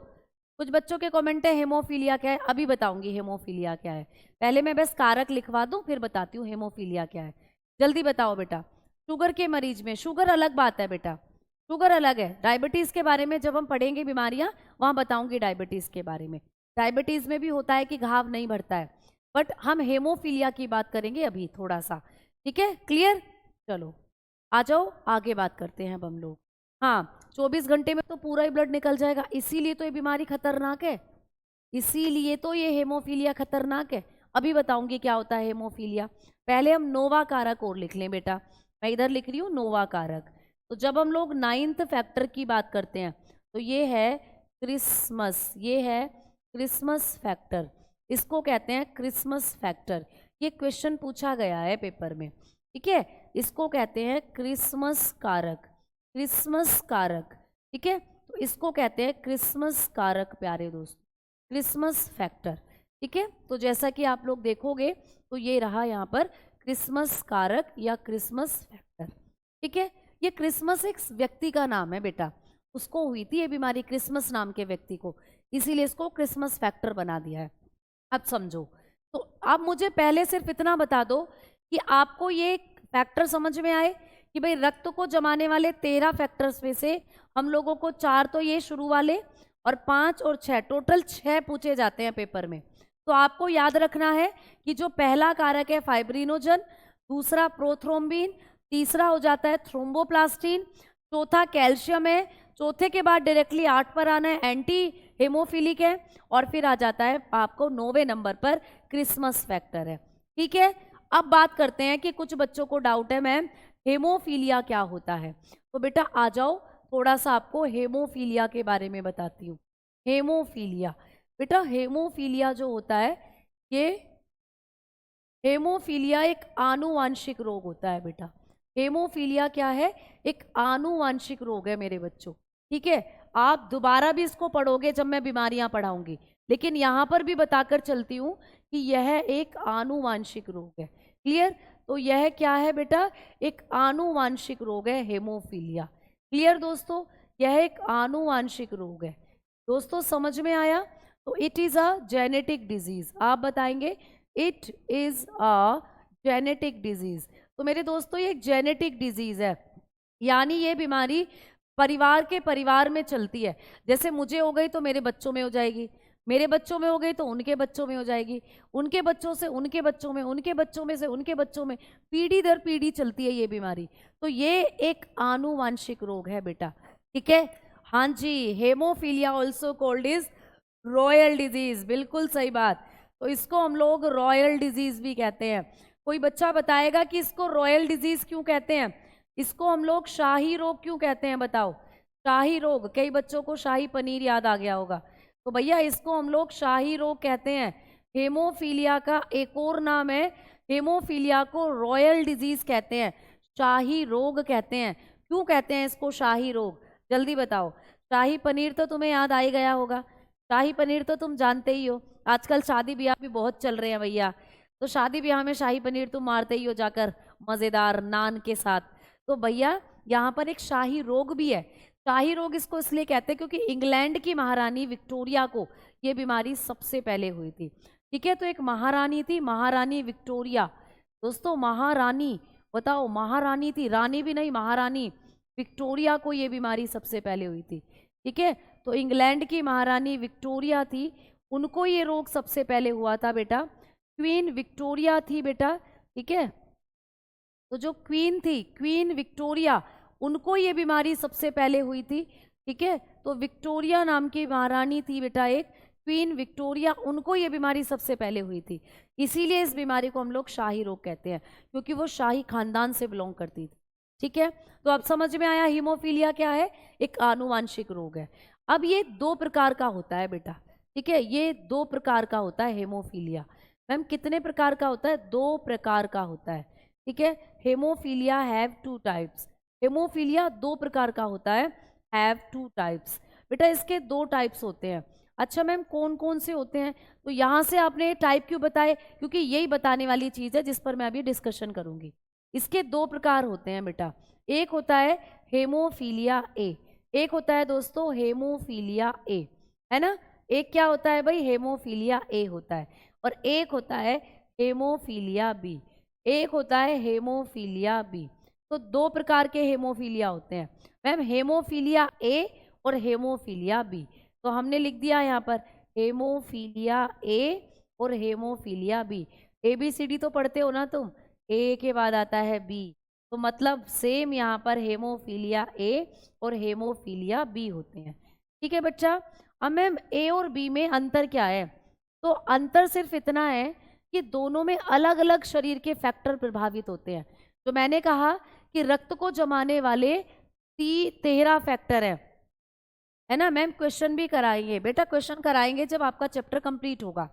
कुछ बच्चों के कमेंट है हेमोफीलिया क्या है, अभी बताऊंगी हेमोफीलिया क्या है। पहले मैं बस कारक लिखवा दूं फिर बताती हूँ हेमोफीलिया क्या है। जल्दी बताओ बेटा। शुगर के मरीज में, शुगर अलग बात है बेटा, शुगर अलग है। डायबिटीज के बारे में जब हम पढ़ेंगे बीमारियां वहां बताऊंगी डायबिटीज के बारे में। डायबिटीज में भी होता है कि घाव नहीं भरता है, बट हम हेमोफीलिया की बात करेंगे अभी थोड़ा सा। ठीक है, क्लियर? चलो आ जाओ आगे बात करते हैं अब हम लोग। हाँ, 24 घंटे में तो पूरा ही ब्लड निकल जाएगा, इसीलिए तो ये बीमारी खतरनाक है, इसीलिए तो ये हेमोफीलिया खतरनाक है। अभी बताऊंगी क्या होता है हेमोफीलिया। पहले हम नोवा कारक और लिख लें बेटा, मैं इधर लिख रही हूँ नोवा कारक। तो जब हम लोग 9th फैक्टर की बात करते हैं तो ये है क्रिसमस, ये है क्रिसमस फैक्टर, इसको कहते हैं क्रिसमस फैक्टर। ये क्वेश्चन पूछा गया है पेपर में, ठीक है? इसको कहते हैं क्रिसमस कारक, क्रिसमस कारक। ठीक है, तो इसको कहते हैं क्रिसमस कारक प्यारे दोस्त, क्रिसमस फैक्टर। ठीक है, तो जैसा कि आप लोग देखोगे तो ये रहा यहाँ पर क्रिसमस कारक या क्रिसमस फैक्टर। ठीक है, ये क्रिसमस एक व्यक्ति का नाम है बेटा, उसको हुई थी ये बीमारी क्रिसमस नाम के व्यक्ति को, इसीलिए इसको क्रिसमस फैक्टर बना दिया है। अब समझो, तो आप मुझे पहले सिर्फ इतना बता दो कि आपको ये फैक्टर समझ में आए कि भाई रक्त को जमाने वाले 13 फैक्टर्स में से हम लोगों को 4 तो ये शुरू वाले और 5 और 6 टोटल 6 पूछे जाते हैं पेपर में। तो आपको याद रखना है कि जो पहला कारक है फाइब्रिनोजन, दूसरा प्रोथ्रोम्बिन, तीसरा हो जाता है थ्रोम्बोप्लास्टिन, चौथा कैल्शियम है, चौथे के बाद डायरेक्टली 8 पर आना है एंटी हेमोफिलिक है, और फिर आ जाता है आपको 9वें नंबर पर क्रिसमस फैक्टर है। ठीक है, अब बात करते हैं कि कुछ बच्चों को डाउट है मैम हेमोफीलिया क्या होता है, तो बेटा आ जाओ थोड़ा सा आपको हेमोफीलिया के बारे में बताती हूँ। हेमोफीलिया बेटा, हेमोफीलिया जो होता है ये हेमोफीलिया एक आनुवांशिक रोग होता है बेटा। हेमोफीलिया क्या है? एक आनुवांशिक रोग है मेरे बच्चों। ठीक है, आप दोबारा भी इसको पढ़ोगे जब मैं बीमारियां पढ़ाऊंगी, लेकिन यहाँ पर भी बताकर चलती हूँ कि यह एक आनुवांशिक रोग है। क्लियर? तो यह क्या है बेटा? एक आनुवांशिक रोग है हेमोफीलिया। क्लियर दोस्तों? यह एक आनुवांशिक रोग है। दोस्तों समझ में आया? तो it is a genetic disease. आप बताएंगे it is a genetic disease. तो मेरे दोस्तों ये एक जेनेटिक डिजीज है, यानी ये बीमारी परिवार के परिवार में चलती है। जैसे मुझे हो गई तो मेरे बच्चों में हो जाएगी, मेरे बच्चों में हो गई तो उनके बच्चों में हो जाएगी, उनके बच्चों से उनके बच्चों में, उनके बच्चों में से उनके बच्चों में, पीढ़ी दर पीढ़ी चलती है ये बीमारी। तो ये एक आनुवांशिक रोग है बेटा। ठीक है, हाँ जी, haemophilia also called is royal disease, बिल्कुल सही बात। तो इसको हम लोग रॉयल डिजीज भी कहते हैं। कोई बच्चा बताएगा कि इसको रॉयल डिजीज क्यों कहते हैं? इसको हम लोग शाही रोग क्यों कहते हैं? बताओ। शाही रोग, कई बच्चों को शाही पनीर याद आ गया होगा, तो भैया इसको हम लोग शाही रोग कहते हैं। हेमोफीलिया का एक और नाम है, हेमोफीलिया को रॉयल डिजीज कहते हैं, शाही रोग कहते हैं। क्यों कहते हैं इसको शाही रोग? जल्दी बताओ। शाही पनीर तो तुम्हें याद आ ही गया होगा, शाही पनीर तो तुम जानते ही हो, आजकल शादी ब्याह भी बहुत चल रहे हैं भैया, तो शादी ब्याह में शाही पनीर तुम मारते ही हो जाकर मज़ेदार नान के साथ। तो भैया यहाँ पर एक शाही रोग भी है। शाही रोग इसको इसलिए कहते हैं क्योंकि इंग्लैंड की महारानी विक्टोरिया को ये बीमारी सबसे पहले हुई थी। ठीक है, तो एक महारानी थी, महारानी विक्टोरिया। दोस्तों महारानी, बताओ, महारानी थी, रानी भी नहीं, महारानी विक्टोरिया को ये बीमारी सबसे पहले हुई थी। ठीक है, तो इंग्लैंड की महारानी विक्टोरिया थी, उनको ये रोग सबसे पहले हुआ था बेटा, क्वीन विक्टोरिया थी बेटा, ठीक है। तो जो क्वीन थी, क्वीन विक्टोरिया, उनको ये बीमारी सबसे पहले हुई थी, ठीक है। तो विक्टोरिया नाम की महारानी थी बेटा एक, क्वीन विक्टोरिया, उनको ये बीमारी सबसे पहले हुई थी। इसीलिए इस बीमारी को हम लोग शाही रोग कहते हैं, क्योंकि वो शाही खानदान से बिलोंग करती थी, ठीक है। तो अब समझ में आया हीमोफीलिया क्या है, एक आनुवांशिक रोग है। अब ये 2 प्रकार का होता है बेटा, ठीक है, ये 2 प्रकार का होता है हेमोफीलिया। मैम कितने प्रकार का होता है, 2 प्रकार का होता है, ठीक है। हेमोफीलिया हैव 2 टाइप्स, हेमोफीलिया 2 प्रकार का होता है, हैव 2 टाइप्स। बेटा इसके 2 टाइप्स होते हैं। अच्छा मैम कौन कौन से होते हैं, तो यहाँ से आपने टाइप क्यों बताए, क्योंकि यही बताने वाली चीज़ है जिस पर मैं अभी डिस्कशन करूँगी। इसके 2 प्रकार होते हैं बेटा, एक होता है हेमोफीलिया ए, एक होता है दोस्तों हेमोफीलिया ए, है ना। एक क्या होता है भाई, हेमोफीलिया ए होता है, और एक होता है हेमोफीलिया बी, एक होता है हेमोफीलिया बी। तो 2 प्रकार के हेमोफीलिया होते हैं मैम, हेमोफीलिया ए और हेमोफीलिया बी। तो हमने लिख दिया यहाँ पर हेमोफीलिया ए और हेमोफीलिया बी। ABCD तो पढ़ते हो ना तुम, ए के बाद आता है बी, तो मतलब सेम यहाँ पर हेमोफीलिया ए और हेमोफीलिया बी होते हैं, ठीक है बच्चा। अब मैम ए और बी में अंतर क्या है, तो अंतर सिर्फ इतना है कि दोनों में अलग अलग शरीर के फैक्टर प्रभावित होते हैं। तो मैंने कहा कि रक्त को जमाने वाले 13 फैक्टर है ना। मैम क्वेश्चन भी कराएंगे बेटा, क्वेश्चन कराएंगे जब आपका चैप्टर कंप्लीट होगा,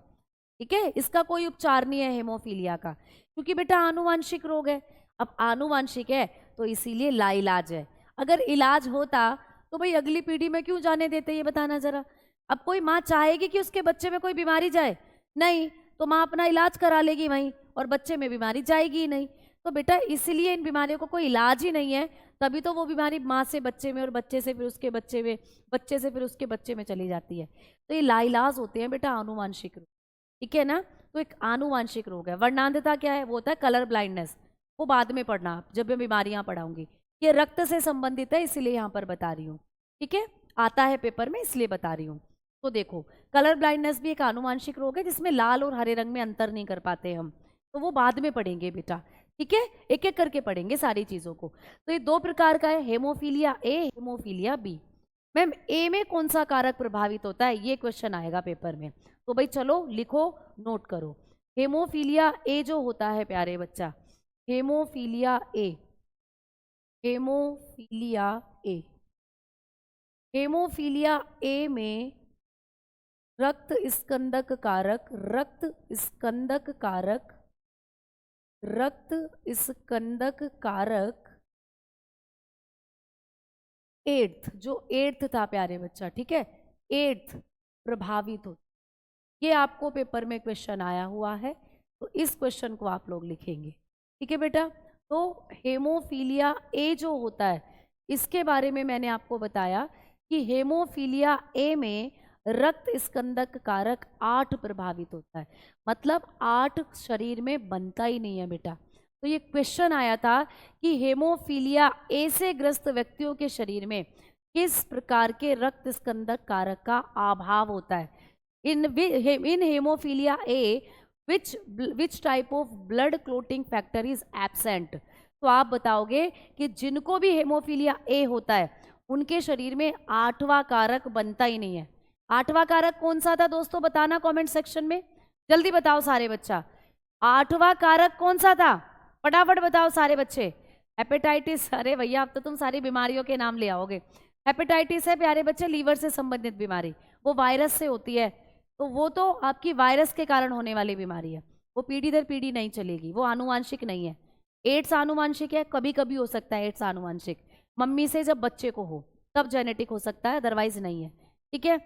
ठीक है। इसका कोई उपचार नहीं है हेमोफीलिया का, क्योंकि बेटा आनुवांशिक रोग है। अब आनुवांशिक है तो इसीलिए लाइलाज है, अगर इलाज होता तो भाई अगली पीढ़ी में क्यों जाने देते, ये बताना जरा। अब कोई माँ चाहेगी कि उसके बच्चे में कोई बीमारी जाए, नहीं, तो माँ अपना इलाज करा लेगी वहीं, और बच्चे में बीमारी जाएगी ही नहीं। तो बेटा इसीलिए इन बीमारियों को कोई इलाज ही नहीं है, तभी तो वो बीमारी माँ से बच्चे में, और बच्चे से फिर उसके बच्चे में, बच्चे से फिर उसके बच्चे में चली जाती है। तो ये लाइलाज होते हैं बेटा आनुवांशिक रोग, ठीक है ना। तो एक आनुवांशिक रोग है। वर्णांधता क्या है, वो होता है कलर ब्लाइंडनेस, वो बाद में पढ़ना आप जब मैं बीमारियां पढ़ाऊंगी। ये रक्त से संबंधित है इसीलिए यहाँ पर बता रही हूँ, ठीक है, आता है पेपर में इसलिए बता रही हूँ। तो देखो कलर ब्लाइंडनेस भी एक आनुवांशिक रोग है, जिसमें लाल और हरे रंग में अंतर नहीं कर पाते हम, तो वो बाद में पढ़ेंगे बेटा, ठीक है, एक एक करके पढ़ेंगे सारी चीजों को। तो ये 2 प्रकार का है, हेमोफीलिया ए, हेमोफीलिया बी। मैम ए में कौन सा कारक प्रभावित होता है, ये क्वेश्चन आएगा पेपर में, तो भाई चलो लिखो, नोट करो। हेमोफीलिया ए जो होता है प्यारे बच्चा, हेमोफीलिया ए, हेमोफीलिया ए, हेमोफीलिया ए में रक्त स्कंदक कारक, रक्त स्कंदक कारक, रक्त स्कंदक कारक 8th, जो 8th था प्यारे बच्चा, ठीक है, 8th प्रभावित हो। ये आपको पेपर में क्वेश्चन आया हुआ है, तो इस क्वेश्चन को आप लोग लिखेंगे, ठीक है बेटा। तो हेमोफीलिया ए जो होता है, इसके बारे में मैंने आपको बताया कि हेमोफीलिया ए में रक्त स्कंदक कारक 8 प्रभावित होता है, मतलब 8 शरीर में बनता ही नहीं है बेटा। तो ये क्वेश्चन आया था कि हेमोफीलिया ए से ग्रस्त व्यक्तियों के शरीर में किस प्रकार के रक्त स्कंदक कारक का अभाव होता है। In haemophilia A which type of blood clotting factor is absent. तो आप बताओगे कि जिनको भी हेमोफीलिया ए होता है उनके शरीर में 8वां कारक बनता ही नहीं है। 8वां कारक कौन सा था दोस्तों, बताना कमेंट सेक्शन में, जल्दी बताओ सारे बच्चा, 8वां कारक कौन सा था, फटाफट बताओ सारे बच्चे। हेपेटाइटिस, अरे भैया अब तो तुम सारी बीमारियों के नाम ले आओगे। हेपेटाइटिस है प्यारे बच्चे लीवर से संबंधित बीमारी, वो वायरस से होती है, तो वो तो आपकी वायरस के कारण होने वाली बीमारी है, वो पीढ़ी दर पीढ़ी नहीं चलेगी, वो आनुवांशिक नहीं है। एड्स आनुवांशिक है, कभी कभी हो सकता है एड्स आनुवांशिक, मम्मी से जब बच्चे को हो तब जेनेटिक हो सकता है, अदरवाइज नहीं है, ठीक है।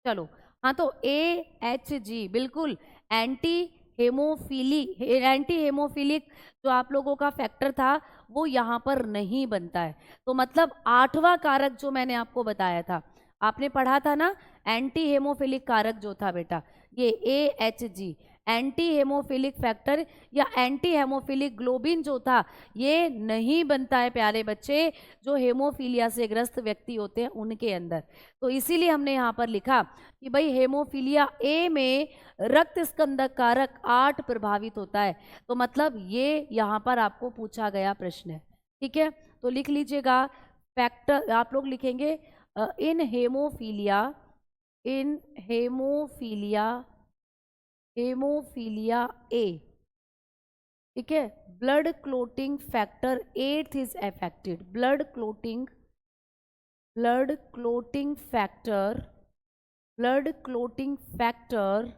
चलो हाँ, तो AHG बिल्कुल एंटी हेमोफिलिक जो आप लोगों का फैक्टर था वो यहाँ पर नहीं बनता है। तो मतलब 8वां कारक जो मैंने आपको बताया था, आपने पढ़ा था ना, एंटी हेमोफिलिक कारक जो था बेटा, ये AHG एंटी हेमोफिलिक फैक्टर या एंटी हेमोफिलिक ग्लोबिन जो था ये नहीं बनता है प्यारे बच्चे, जो हेमोफीलिया से ग्रस्त व्यक्ति होते हैं उनके अंदर। तो इसीलिए हमने यहाँ पर लिखा कि भाई हेमोफीलिया ए में रक्त स्कंदक कारक 8 प्रभावित होता है। तो मतलब ये यहाँ पर आपको पूछा गया प्रश्न है, ठीक है। तो लिख लीजिएगा फैक्टर, आप लोग लिखेंगे इन हेमोफीलिया ए, ठीक है, blood clotting factor 8 is affected. Blood clotting factor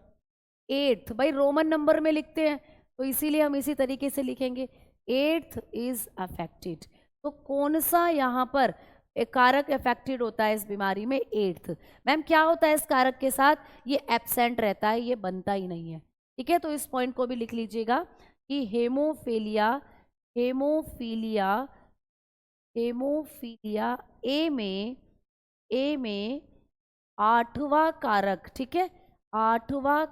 8 भाई रोमन नंबर में लिखते हैं तो इसीलिए हम इसी तरीके से लिखेंगे 8th इज अफेक्टेड। तो कौन सा यहाँ पर एक कारक अफेक्टेड होता है इस बीमारी में? 8th। मैम क्या होता है इस कारक के साथ? ये एब्सेंट रहता है, ये बनता ही नहीं है, ठीक है। तो इस पॉइंट को भी लिख लीजिएगा कि हेमोफीलिया ए में 8वां कारक, ठीक है, 8वां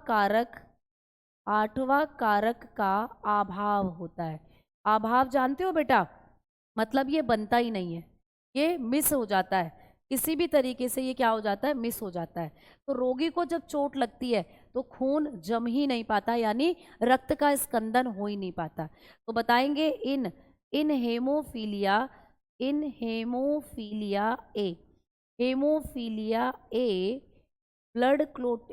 कारक का अभाव होता है। अभाव जानते हो बेटा, मतलब ये बनता ही नहीं है, ये मिस हो जाता है, किसी भी तरीके से ये क्या हो जाता है? मिस हो जाता है। तो रोगी को जब चोट लगती है तो खून जम ही नहीं पाता, यानी रक्त का स्कंदन हो ही नहीं पाता। तो बताएंगे in haemophilia A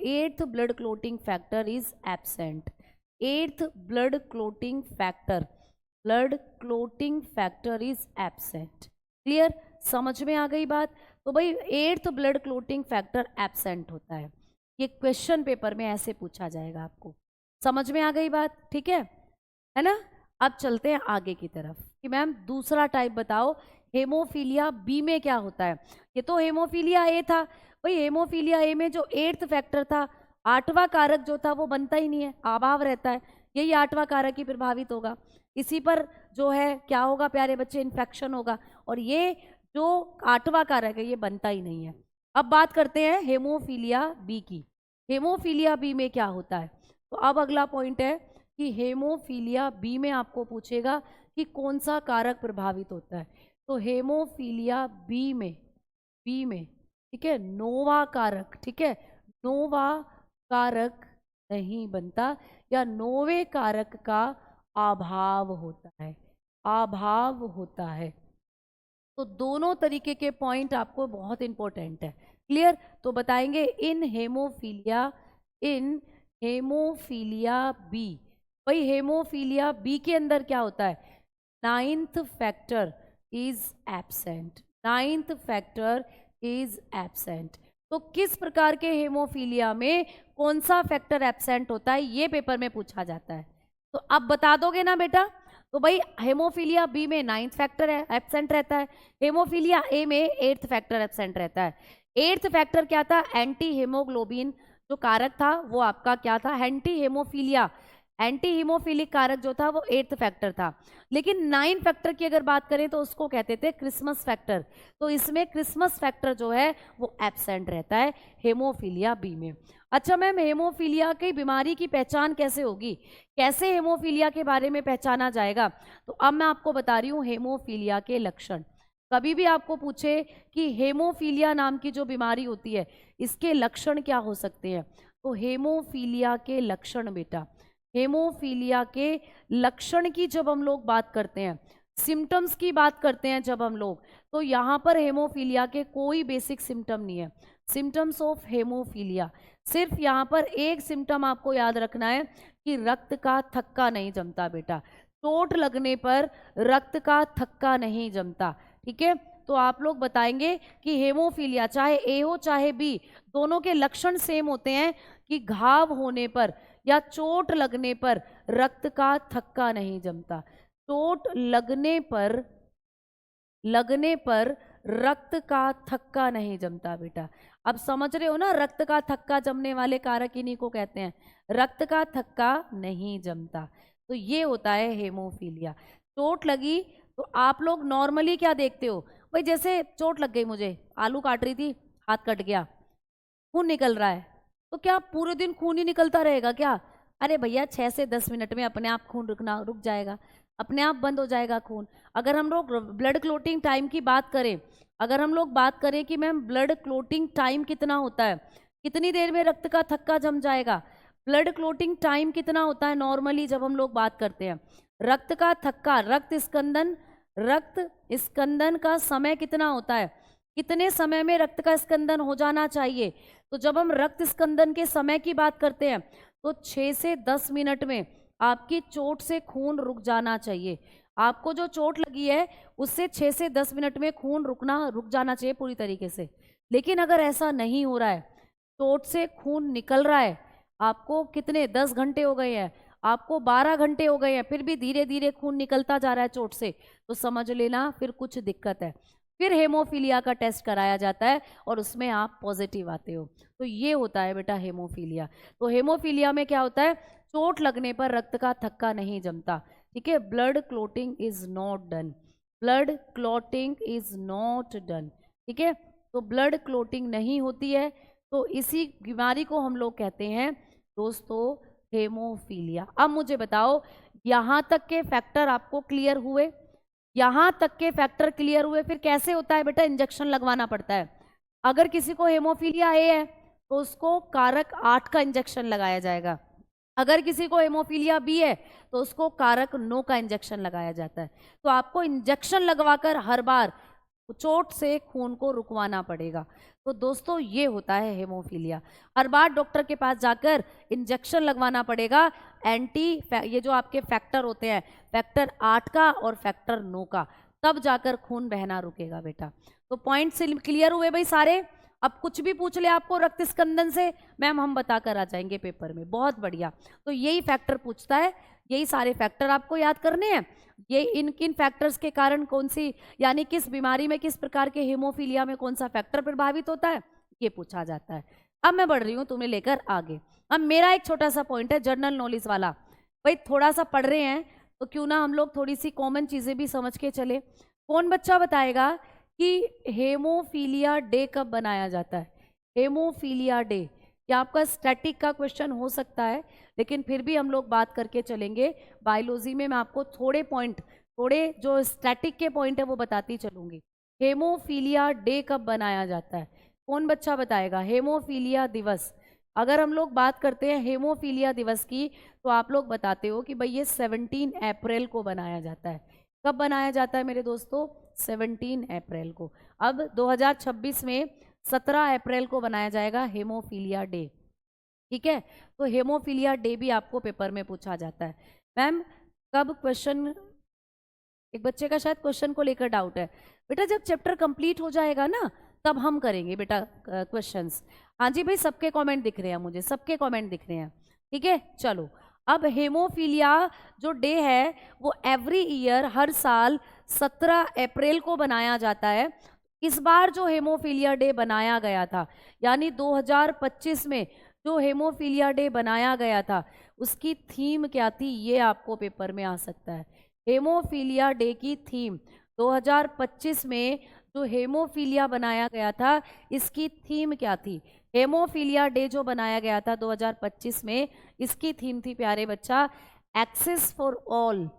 eighth blood clotting factor is absent. 8th blood clotting factor is absent. Clear? समझ में आ गई बात? तो भाई 8th blood clotting factor absent होता है, ये क्वेश्चन पेपर में ऐसे पूछा जाएगा आपको। समझ में आ गई बात? ठीक है ना। अब चलते हैं आगे की तरफ कि मैम दूसरा टाइप बताओ, हेमोफीलिया बी में क्या होता है। ये तो हेमोफीलिया ए था भाई, हेमोफीलिया ए में जो 8th फैक्टर था, 8वां कारक जो था वो बनता ही नहीं है, अभाव रहता है, यही 8वां कारक ही प्रभावित होगा। इसी पर जो है क्या होगा प्यारे बच्चे? इन्फेक्शन होगा, और ये जो 8वां कारक है ये बनता ही नहीं है। अब बात करते हैं हेमोफीलिया बी की। हेमोफीलिया बी में क्या होता है? तो अब अगला पॉइंट है कि हेमोफीलिया बी में आपको पूछेगा कि कौन सा कारक प्रभावित होता है। तो हेमोफीलिया बी में ठीक है, नोवा कारक, ठीक है, नोवा कारक नहीं बनता या नोवे कारक का अभाव होता है। तो दोनों तरीके के पॉइंट आपको बहुत इंपॉर्टेंट है। क्लियर? तो बताएंगे इन हेमोफीलिया बी, भाई हेमोफीलिया बी के अंदर क्या होता है? 9th factor is absent. तो किस प्रकार के हेमोफीलिया में कौन सा फैक्टर एब्सेंट होता है, ये पेपर में पूछा जाता है। तो अब बता दोगे ना बेटा? तो भाई हेमोफीलिया बी में 9th फैक्टर है एब्सेंट रहता है, हेमोफीलिया ए में 8th फैक्टर एब्सेंट रहता है। 8th फैक्टर क्या था? एंटी हेमोग्लोबिन जो कारक था वो आपका क्या था? एंटी हीमोफिलिक कारक जो था वो 8th फैक्टर था। लेकिन 9 फैक्टर की अगर बात करें तो उसको कहते थे क्रिसमस फैक्टर। तो इसमें क्रिसमस फैक्टर जो है वो एब्सेंट रहता है हेमोफीलिया बी में। अच्छा मैम, हेमोफीलिया की बीमारी की पहचान कैसे होगी? कैसे हेमोफीलिया के बारे में पहचाना जाएगा? तो अब मैं आपको बता रही हूँ हेमोफीलिया के लक्षण। कभी भी आपको पूछे कि हेमोफीलिया नाम की जो बीमारी होती है इसके लक्षण क्या हो सकते हैं, तो हेमोफीलिया के लक्षण बेटा, हेमोफीलिया के लक्षण की जब हम लोग बात करते हैं, सिम्टम्स की बात करते हैं जब हम लोग, तो यहाँ पर हेमोफीलिया के कोई बेसिक सिम्टम नहीं है। सिम्टम्स ऑफ हेमोफीलिया, सिर्फ यहाँ पर एक सिम्टम आपको याद रखना है कि रक्त का थक्का नहीं जमता बेटा, चोट लगने पर रक्त का थक्का नहीं जमता। ठीक है, तो आप लोग बताएंगे कि हेमोफीलिया चाहे ए हो चाहे बी, दोनों के लक्षण सेम होते हैं कि घाव होने पर या चोट लगने पर रक्त का थक्का नहीं जमता। चोट लगने पर रक्त का थक्का नहीं जमता बेटा। अब समझ रहे हो ना, रक्त का थक्का जमने वाले कारक इन्हीं को कहते हैं, रक्त का थक्का नहीं जमता। तो ये होता है हेमोफीलिया। चोट लगी तो आप लोग नॉर्मली क्या देखते हो भाई, जैसे चोट लग गई, मुझे आलू काट रही थी, हाथ कट गया, खून निकल रहा है, तो क्या पूरे दिन खून ही निकलता रहेगा क्या? अरे भैया 6 से 10 मिनट में अपने आप खून रुक जाएगा, अपने आप बंद हो जाएगा खून। अगर हम लोग ब्लड क्लोटिंग टाइम की बात करें, अगर हम लोग बात करें कि मैम ब्लड क्लोटिंग टाइम कितना होता है, कितनी देर में रक्त का थक्का जम जाएगा, ब्लड क्लोटिंग टाइम कितना होता है नॉर्मली जब हम लोग बात करते हैं रक्त का थक्का, रक्त स्कंदन का समय कितना होता है, कितने समय में रक्त का स्कंदन हो जाना चाहिए। तो जब हम रक्त स्कंदन के समय की बात करते हैं तो 6 से 10 मिनट में आपकी चोट से खून रुक जाना चाहिए। आपको जो चोट लगी है उससे 6 से 10 मिनट में खून रुक जाना चाहिए पूरी तरीके से। लेकिन अगर ऐसा नहीं हो रहा है, चोट से खून निकल रहा है, आपको कितने 10 घंटे हो गए हैं, आपको 12 घंटे हो गए हैं, फिर भी धीरे धीरे खून निकलता जा रहा है चोट से, तो समझ लेना फिर कुछ दिक्कत है। फिर हेमोफीलिया का टेस्ट कराया जाता है और उसमें आप पॉजिटिव आते हो। तो ये होता है बेटा हेमोफीलिया। तो हेमोफीलिया में क्या होता है, चोट लगने पर रक्त का थक्का नहीं जमता, ठीक है। Blood clotting is not done, blood clotting is not done, ठीक है। तो ब्लड क्लोटिंग नहीं होती है, तो इसी बीमारी को हम लोग कहते हैं दोस्तों हेमोफीलिया। अब मुझे बताओ यहाँ तक के फैक्टर आपको क्लियर हुए, यहाँ तक के फैक्टर क्लियर हुए, फिर कैसे होता है बेटा, इंजेक्शन लगवाना पड़ता है। अगर किसी को हेमोफीलिया ए है तो उसको कारक 8 का इंजेक्शन लगाया जाएगा, अगर किसी को हेमोफीलिया बी है तो उसको कारक 9 का इंजेक्शन लगाया जाता है। तो आपको इंजेक्शन लगवाकर हर बार चोट से खून को रुकवाना पड़ेगा। तो दोस्तों ये होता है हेमोफीलिया, हर बार डॉक्टर के पास जाकर इंजेक्शन लगवाना पड़ेगा। ये जो आपके फैक्टर होते हैं, फैक्टर 8 का और फैक्टर 9 का, तब जाकर खून बहना रुकेगा बेटा। तो पॉइंट से क्लियर हुए भाई सारे। अब कुछ भी पूछ ले आपको रक्त स्कंदन से, मैम हम बता कर आ जाएंगे पेपर में, बहुत बढ़िया। तो यही फैक्टर पूछता है, यही सारे फैक्टर आपको याद करने हैं। ये इन किन फैक्टर्स के कारण कौन सी, यानी किस बीमारी में, किस प्रकार के हेमोफीलिया में कौन सा फैक्टर प्रभावित होता है, ये पूछा जाता है। अब मैं बढ़ रही हूँ तुम्हें लेकर आगे। अब मेरा एक छोटा सा पॉइंट है जनरल नॉलेज वाला, भाई थोड़ा सा पढ़ रहे हैं तो क्यों ना हम लोग थोड़ी सी कॉमन चीजें भी समझ के चले। कौन बच्चा बताएगा कि हेमोफीलिया डे कब बनाया जाता है, हेमोफीलिया डे। ये आपका स्टैटिक का क्वेश्चन हो सकता है, लेकिन फिर भी हम लोग बात करके चलेंगे। बायोलॉजी में मैं आपको थोड़े जो स्टैटिक के पॉइंट है वो बताती चलूंगी। हेमोफीलिया डे कब बनाया जाता है, कौन बच्चा बताएगा। हेमोफीलिया दिवस, अगर हम लोग बात करते हैं हेमोफीलिया दिवस की, तो आप लोग बताते हो कि भाई ये 17 अप्रैल को बनाया जाता है। कब बनाया जाता है मेरे दोस्तों, 17 अप्रैल को। अब 2026 में 17 अप्रैल को बनाया जाएगा हेमोफीलिया डे, ठीक है। तो हेमोफीलिया डे भी आपको पेपर में पूछा जाता है। मैम कब क्वेश्चन, एक बच्चे का शायद क्वेश्चन को लेकर डाउट है, बेटा जब चैप्टर कंप्लीट हो जाएगा ना तब हम करेंगे बेटा क्वेश्चंस। हाँ जी भाई, सबके कमेंट दिख रहे हैं, मुझे सबके कमेंट दिख रहे हैं, ठीक है। चलो अब हेमोफीलिया जो डे है वो एवरी ईयर, हर साल 17 अप्रैल को बनाया जाता है। इस बार जो हेमोफीलिया डे बनाया गया था, यानी 2025 में जो हेमोफीलिया डे बनाया गया था, उसकी थीम क्या थी, ये आपको पेपर में आ सकता है। हेमोफीलिया डे की थीम 2025 में जो हेमोफीलिया बनाया गया था, इसकी थीम क्या थी। हेमोफीलिया डे जो बनाया गया था 2025 में, इसकी थीम थी प्यारे बच्चा, access for all,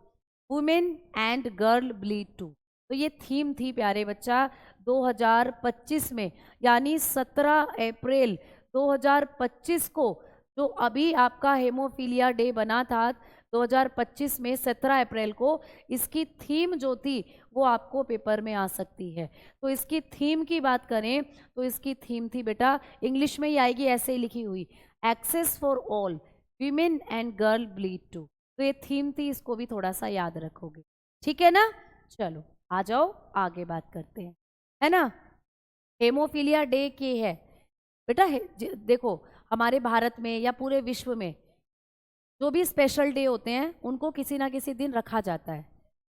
women and girl bleed too. तो ये थीम थी प्यारे बच्चा 2025 में, यानी 17 अप्रैल 2025 को जो अभी आपका हेमोफीलिया डे बना था 2025 में 17 अप्रैल को, इसकी थीम जो थी वो आपको पेपर में आ सकती है। तो इसकी थीम की बात करें तो इसकी थीम थी बेटा, इंग्लिश में ही आएगी ऐसे ही लिखी हुई, access for all, women and girl bleed too. तो ये थीम थी, इसको भी थोड़ा सा याद रखोगे, ठीक है ना। चलो आ जाओ आगे बात करते हैं, है ना। हेमोफीलिया डे के है बेटा, देखो हमारे भारत में या पूरे विश्व में जो भी स्पेशल डे होते हैं उनको किसी ना किसी दिन रखा जाता है।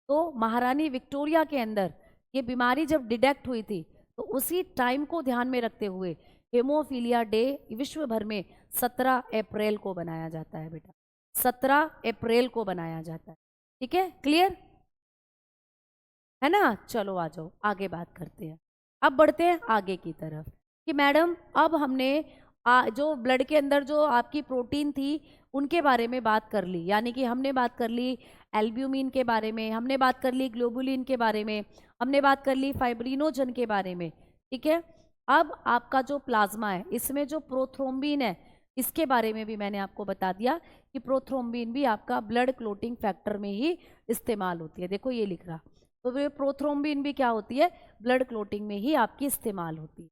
तो महारानी विक्टोरिया के अंदर ये बीमारी जब डिटेक्ट हुई थी, तो उसी टाइम को ध्यान में रखते हुए हेमोफीलिया डे विश्व भर में 17 अप्रैल को बनाया जाता है बेटा, 17 अप्रैल को बनाया जाता है, ठीक है। क्लियर है ना। चलो आ जाओ आगे बात करते हैं। अब बढ़ते हैं आगे की तरफ कि मैडम अब हमने जो ब्लड के अंदर जो आपकी प्रोटीन थी उनके बारे में बात कर ली, यानी कि हमने बात कर ली एल्ब्यूमिन के बारे में, हमने बात कर ली ग्लोबुलिन के बारे में, हमने बात कर ली फाइब्रिनोजन के बारे में, ठीक है। अब आपका जो प्लाज्मा है इसमें जो प्रोथ्रोम्बिन है इसके बारे में भी मैंने आपको बता दिया कि प्रोथ्रोम्बिन भी आपका ब्लड क्लोटिंग फैक्टर में ही इस्तेमाल होती है। देखो ये लिख रहा, तो वे प्रोथ्रोम्बिन भी क्या होती है, ब्लड क्लोटिंग में ही आपकी इस्तेमाल होती है।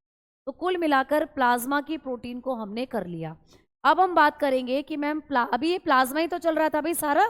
तो कुल मिलाकर प्लाज्मा की प्रोटीन को हमने कर लिया। अब हम बात करेंगे कि मैम अभी ये प्लाज्मा ही तो चल रहा था भाई सारा,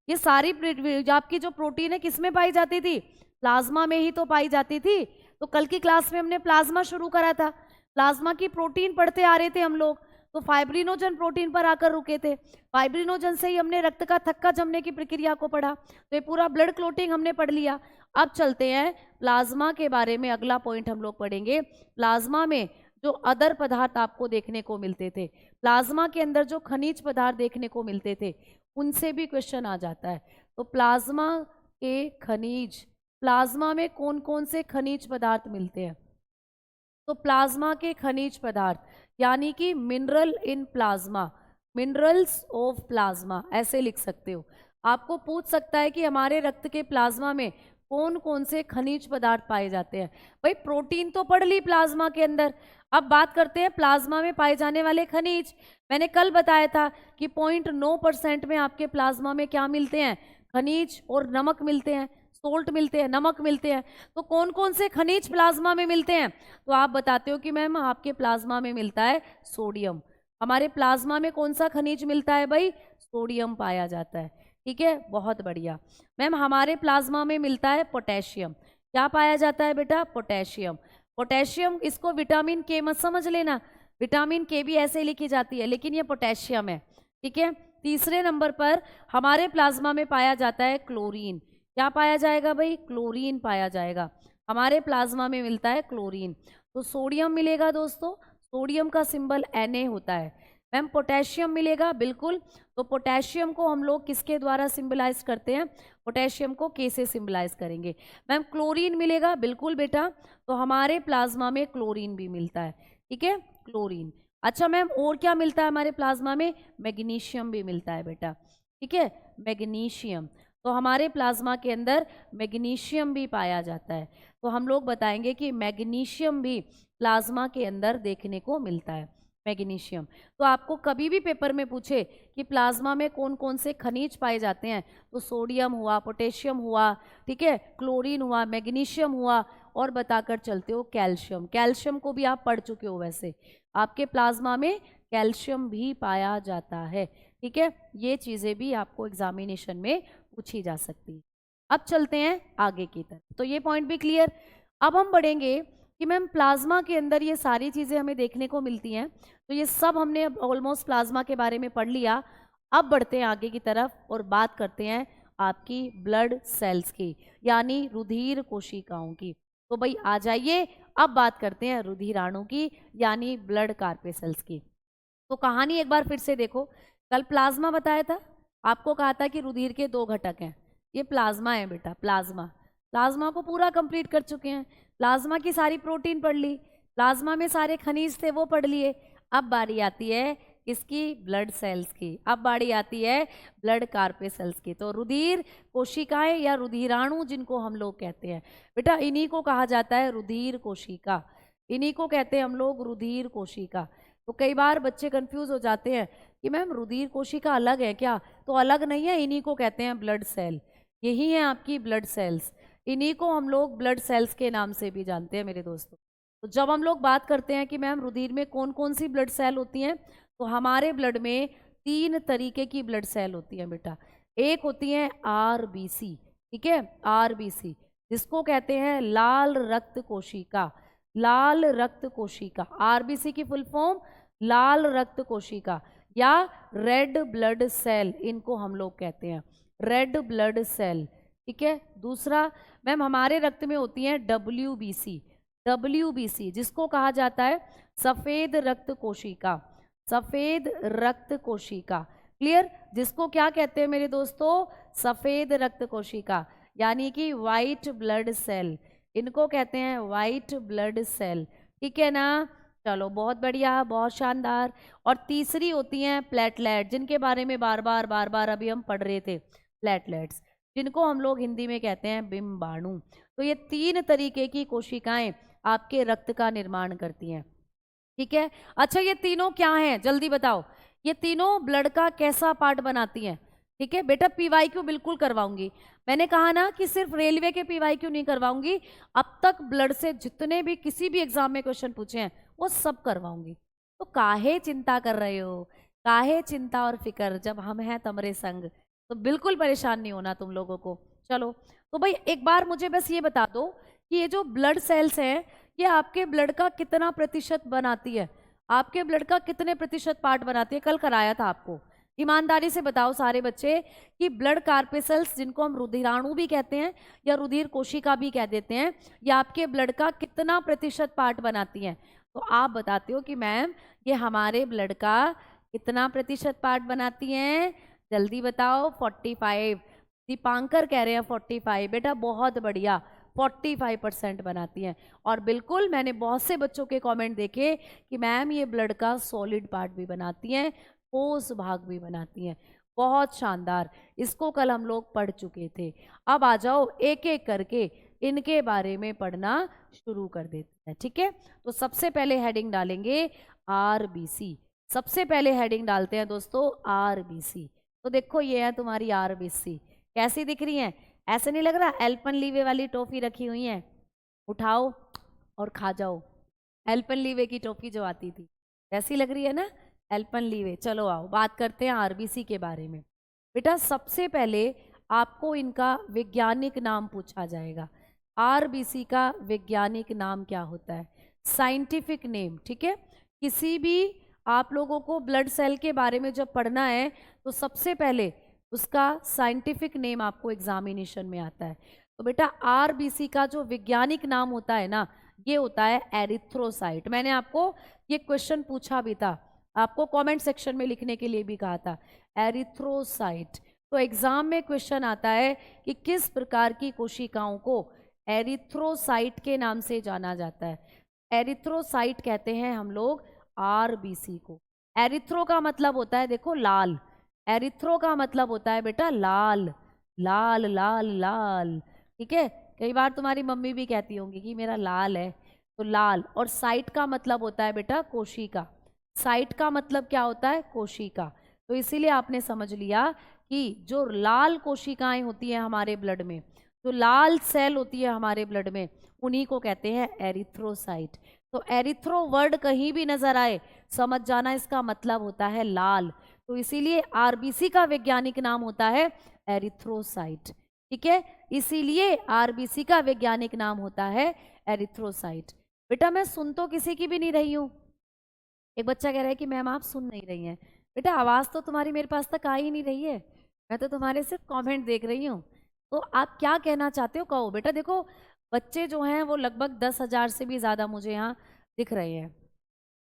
ये सारी आपकी जो प्रोटीन है किस में पाई जाती थी, प्लाज्मा में ही तो पाई जाती थी। तो कल की क्लास में हमने प्लाज्मा शुरू करा था, प्लाज्मा की प्रोटीन पढ़ते आ रहे थे हम लोग, तो फाइब्रिनोजन प्रोटीन पर आकर रुके थे। फाइब्रिनोजन से ही हमने रक्त का थक्का जमने की प्रक्रिया को पढ़ा, तो ये पूरा ब्लड क्लोटिंग हमने पढ़ लिया। अब चलते हैं प्लाज्मा के बारे में, अगला पॉइंट हम लोग पढ़ेंगे। प्लाज्मा में जो अदर पदार्थ आपको देखने को मिलते थे, प्लाज्मा के अंदर जो खनिज पदार्थ देखने को मिलते थे, उनसे भी क्वेश्चन आ जाता है। तो प्लाज्मा के खनिज, प्लाज्मा में कौन कौन से खनिज पदार्थ मिलते हैं, तो प्लाज्मा के खनिज पदार्थ यानी कि mineral in plasma, minerals of plasma ऐसे लिख सकते हो। आपको पूछ सकता है कि हमारे रक्त के प्लाज्मा में कौन कौन से खनिज पदार्थ पाए जाते हैं। भाई प्रोटीन तो पढ़ ली प्लाज्मा के अंदर, अब बात करते हैं प्लाज्मा में पाए जाने वाले खनिज। मैंने कल बताया था कि 0.9% में आपके प्लाज्मा में क्या मिलते हैं, खनिज और नमक मिलते हैं, सोल्ट मिलते हैं, नमक मिलते हैं। तो कौन कौन से खनिज प्लाज्मा में मिलते हैं, तो आप बताते हो कि मैम आपके प्लाज्मा में मिलता है सोडियम। हमारे प्लाज्मा में कौन सा खनिज मिलता है भाई, सोडियम पाया जाता है, ठीक है, बहुत बढ़िया। मैम हमारे प्लाज्मा में मिलता है पोटेशियम, क्या पाया जाता है बेटा, पोटेशियम। पोटेशियम, इसको विटामिन के मत समझ लेना, विटामिन के भी ऐसे लिखी जाती है, लेकिन ये पोटेशियम है, ठीक है। तीसरे नंबर पर हमारे प्लाज्मा में पाया जाता है क्लोरीन, क्या पाया जाएगा भाई, क्लोरीन पाया जाएगा, हमारे प्लाज्मा में मिलता है क्लोरीन। तो सोडियम मिलेगा दोस्तों, सोडियम का सिंबल Na होता है। मैम पोटेशियम मिलेगा, बिल्कुल, तो पोटेशियम को हम लोग किसके द्वारा सिंबलाइज करते हैं, पोटेशियम को K से सिंबलाइज करेंगे। मैम क्लोरीन मिलेगा, बिल्कुल बेटा, तो हमारे प्लाज्मा में क्लोरीन भी मिलता है, ठीक है, क्लोरीन। अच्छा मैम और क्या मिलता है हमारे प्लाज्मा में, मैग्नीशियम भी मिलता है बेटा, ठीक है, मैग्नीशियम। तो हमारे प्लाज्मा के अंदर मैग्नीशियम भी पाया जाता है। तो हम लोग बताएंगे कि मैग्नीशियम भी प्लाज्मा के अंदर देखने को मिलता है, मैग्नीशियम। तो आपको कभी भी पेपर में पूछे कि प्लाज्मा में कौन कौन से खनिज पाए जाते हैं, तो सोडियम हुआ, पोटेशियम हुआ, ठीक है, क्लोरीन हुआ, मैग्नीशियम हुआ, और बताकर चलते हो कैल्शियम। कैल्शियम को भी आप पढ़ चुके हो, वैसे आपके प्लाज्मा में कैल्शियम भी पाया जाता है, ठीक है। ये चीज़ें भी आपको एग्जामिनेशन में पूछी जा सकती है। अब चलते हैं आगे की तरफ, तो ये पॉइंट भी क्लियर। अब हम बढ़ेंगे कि मैम प्लाज्मा के अंदर ये सारी चीज़ें हमें देखने को मिलती हैं, तो ये सब हमने अब ऑलमोस्ट प्लाज्मा के बारे में पढ़ लिया। अब बढ़ते हैं आगे की तरफ और बात करते हैं आपकी ब्लड सेल्स की, यानी रुधिर कोशिकाओं की। तो भाई आ जाइए, अब बात करते हैं रुधिराणु की, यानी ब्लड कार्पेसल्स की। तो कहानी एक बार फिर से देखो, कल प्लाज्मा बताया था, आपको कहा था कि रुधिर के 2 घटक हैं, ये प्लाज्मा है बेटा, प्लाज्मा। प्लाज्मा को पूरा कंप्लीट कर चुके हैं, प्लाज्मा की सारी प्रोटीन पढ़ ली, प्लाज्मा में सारे खनिज थे वो पढ़ लिए। अब बारी आती है किसकी, ब्लड सेल्स की, अब बारी आती है ब्लड कार्पेसल्स की। तो रुधिर कोशिकाएं या रुधिराणु जिनको हम लोग कहते हैं बेटा, इन्हीं को कहा जाता है रुधिर कोशिका, इन्हीं को कहते हैं हम लोग रुधिर कोशिका। तो कई बार बच्चे कंफ्यूज हो जाते हैं कि मैम रुधिर कोशिका अलग है क्या, तो अलग नहीं है, इन्हीं को कहते हैं ब्लड सेल, यही है आपकी ब्लड सेल्स, इन्हीं को हम लोग ब्लड सेल्स के नाम से भी जानते हैं मेरे दोस्तों। तो जब हम लोग बात करते हैं कि मैम रुधिर में कौन कौन सी ब्लड सेल होती हैं, तो हमारे ब्लड में 3 तरीके की ब्लड सेल होती हैं बेटा। एक होती है RBC, ठीक है, RBC जिसको कहते हैं लाल रक्त कोशिका, लाल रक्त कोशिका, RBC की फुल फॉर्म लाल रक्त कोशिका या रेड ब्लड सेल, इनको हम लोग कहते हैं रेड ब्लड सेल, ठीक है। दूसरा मैम हमारे रक्त में होती है WBC, WBC जिसको कहा जाता है सफेद रक्त कोशिका, सफेद रक्त कोशिका, क्लियर, जिसको क्या कहते हैं मेरे दोस्तों, सफेद रक्त कोशिका, यानी कि वाइट ब्लड सेल, इनको कहते हैं वाइट ब्लड सेल, ठीक है ना। चलो बहुत बढ़िया, बहुत शानदार। और तीसरी होती हैं प्लेटलेट, जिनके बारे में बार बार अभी हम पढ़ रहे थे, प्लेटलेट्स, जिनको हम लोग हिंदी में कहते हैं बिम्बाणु। तो ये 3 तरीके की कोशिकाएं आपके रक्त का निर्माण करती हैं, ठीक है। अच्छा, ये तीनों क्या हैं, जल्दी बताओ। ये तीनों ब्लड का कैसा पार्ट बनाती हैं? ठीक है बेटा, पीवाईक्यू बिल्कुल करवाऊंगी। मैंने कहा ना कि सिर्फ रेलवे के पीवाईक्यू नहीं करवाऊंगी, अब तक ब्लड से जितने भी किसी भी एग्जाम में क्वेश्चन पूछे हैं वो सब करवाऊंगी। तो काहे चिंता कर रहे हो, काहे चिंता और फिक्र, जब हम हैं तमरे संग, तो बिल्कुल परेशान नहीं होना तुम लोगों को। चलो, तो भाई एक बार मुझे बस ये बता दो कि ये जो ब्लड सेल्स हैं, ये आपके ब्लड का कितना प्रतिशत बनाती है, आपके ब्लड का कितने प्रतिशत पार्ट बनाती है? कल कराया था आपको। ईमानदारी से बताओ सारे बच्चे कि ब्लड कार्पेसल्स, जिनको हम रुधिराणु भी कहते हैं या रुधिर कोशिका भी कह देते हैं, ये आपके ब्लड का कितना प्रतिशत पार्ट बनाती हैं? तो आप बताते हो कि मैम ये हमारे ब्लड का कितना प्रतिशत पार्ट बनाती हैं? जल्दी बताओ। 45। दीपांकर कह रहे हैं 45। बेटा बहुत बढ़िया, 45% बनाती हैं। और बिल्कुल मैंने बहुत से बच्चों के कमेंट देखे कि मैम ये ब्लड का सॉलिड पार्ट भी बनाती हैं, ठोस भाग भी बनाती हैं। बहुत शानदार, इसको कल हम लोग पढ़ चुके थे। अब आ जाओ एक एक करके इनके बारे में पढ़ना शुरू कर देते हैं, ठीक है। तो सबसे पहले हेडिंग डालेंगे आरबीसी। सबसे पहले हेडिंग डालते हैं दोस्तों आरबीसी। तो देखो ये है तुम्हारी आरबीसी, कैसी दिख रही है? ऐसे नहीं लग रहा एल्पेनलीबे वाली टॉफी रखी हुई है, उठाओ और खा जाओ। एल्पेनलीबे की टॉफी जो आती थी, ऐसी लग रही है ना, एल्पेनलीबे। चलो आओ बात करते हैं आरबीसी के बारे में। बेटा सबसे पहले आपको इनका वैज्ञानिक नाम पूछा जाएगा। आरबीसी का वैज्ञानिक नाम क्या होता है? साइंटिफिक नेम, ठीक है। किसी भी आप लोगों को ब्लड सेल के बारे में जब पढ़ना है तो सबसे पहले उसका साइंटिफिक नेम आपको एग्जामिनेशन में आता है। तो बेटा आरबीसी का जो वैज्ञानिक नाम होता है ना, ये होता है एरिथ्रोसाइट। मैंने आपको ये क्वेश्चन पूछा भी था, आपको कमेंट सेक्शन में लिखने के लिए भी कहा था, एरिथ्रोसाइट। तो एग्जाम में क्वेश्चन आता है कि किस प्रकार की कोशिकाओं को एरिथ्रोसाइट के नाम से जाना जाता है? एरिथ्रोसाइट कहते हैं हम लोग आरबीसी को। एरिथ्रो का मतलब होता है देखो लाल, एरिथ्रो का मतलब होता है बेटा लाल, लाल लाल लाल, ठीक है। कई बार तुम्हारी मम्मी भी कहती होंगी कि मेरा लाल है, तो लाल। और साइट का मतलब होता है बेटा कोशिका, साइट का मतलब क्या होता है? कोशिका। तो इसीलिए आपने समझ लिया कि जो लाल कोशिकाएं होती हैं हमारे ब्लड में, जो लाल सेल होती है हमारे ब्लड में, उन्हीं को कहते हैं एरिथ्रोसाइट। तो एरिथ्रो वर्ड कहीं भी नजर आए समझ जाना इसका मतलब होता है लाल। तो इसीलिए आरबीसी का वैज्ञानिक नाम होता है एरिथ्रोसाइट, ठीक है। इसीलिए आरबीसी का वैज्ञानिक नाम होता है एरिथ्रोसाइट। बेटा मैं सुन तो किसी की भी नहीं रही हूँ। एक बच्चा कह रहा है कि मैम आप सुन नहीं रही हैं। बेटा आवाज़ तो तुम्हारी मेरे पास तक आ ही नहीं रही है, मैं तो तुम्हारे सिर्फ कमेंट देख रही हूँ। तो आप क्या कहना चाहते हो कहो। बेटा देखो बच्चे जो हैं वो लगभग 10,000 से भी ज़्यादा मुझे यहाँ दिख रहे हैं।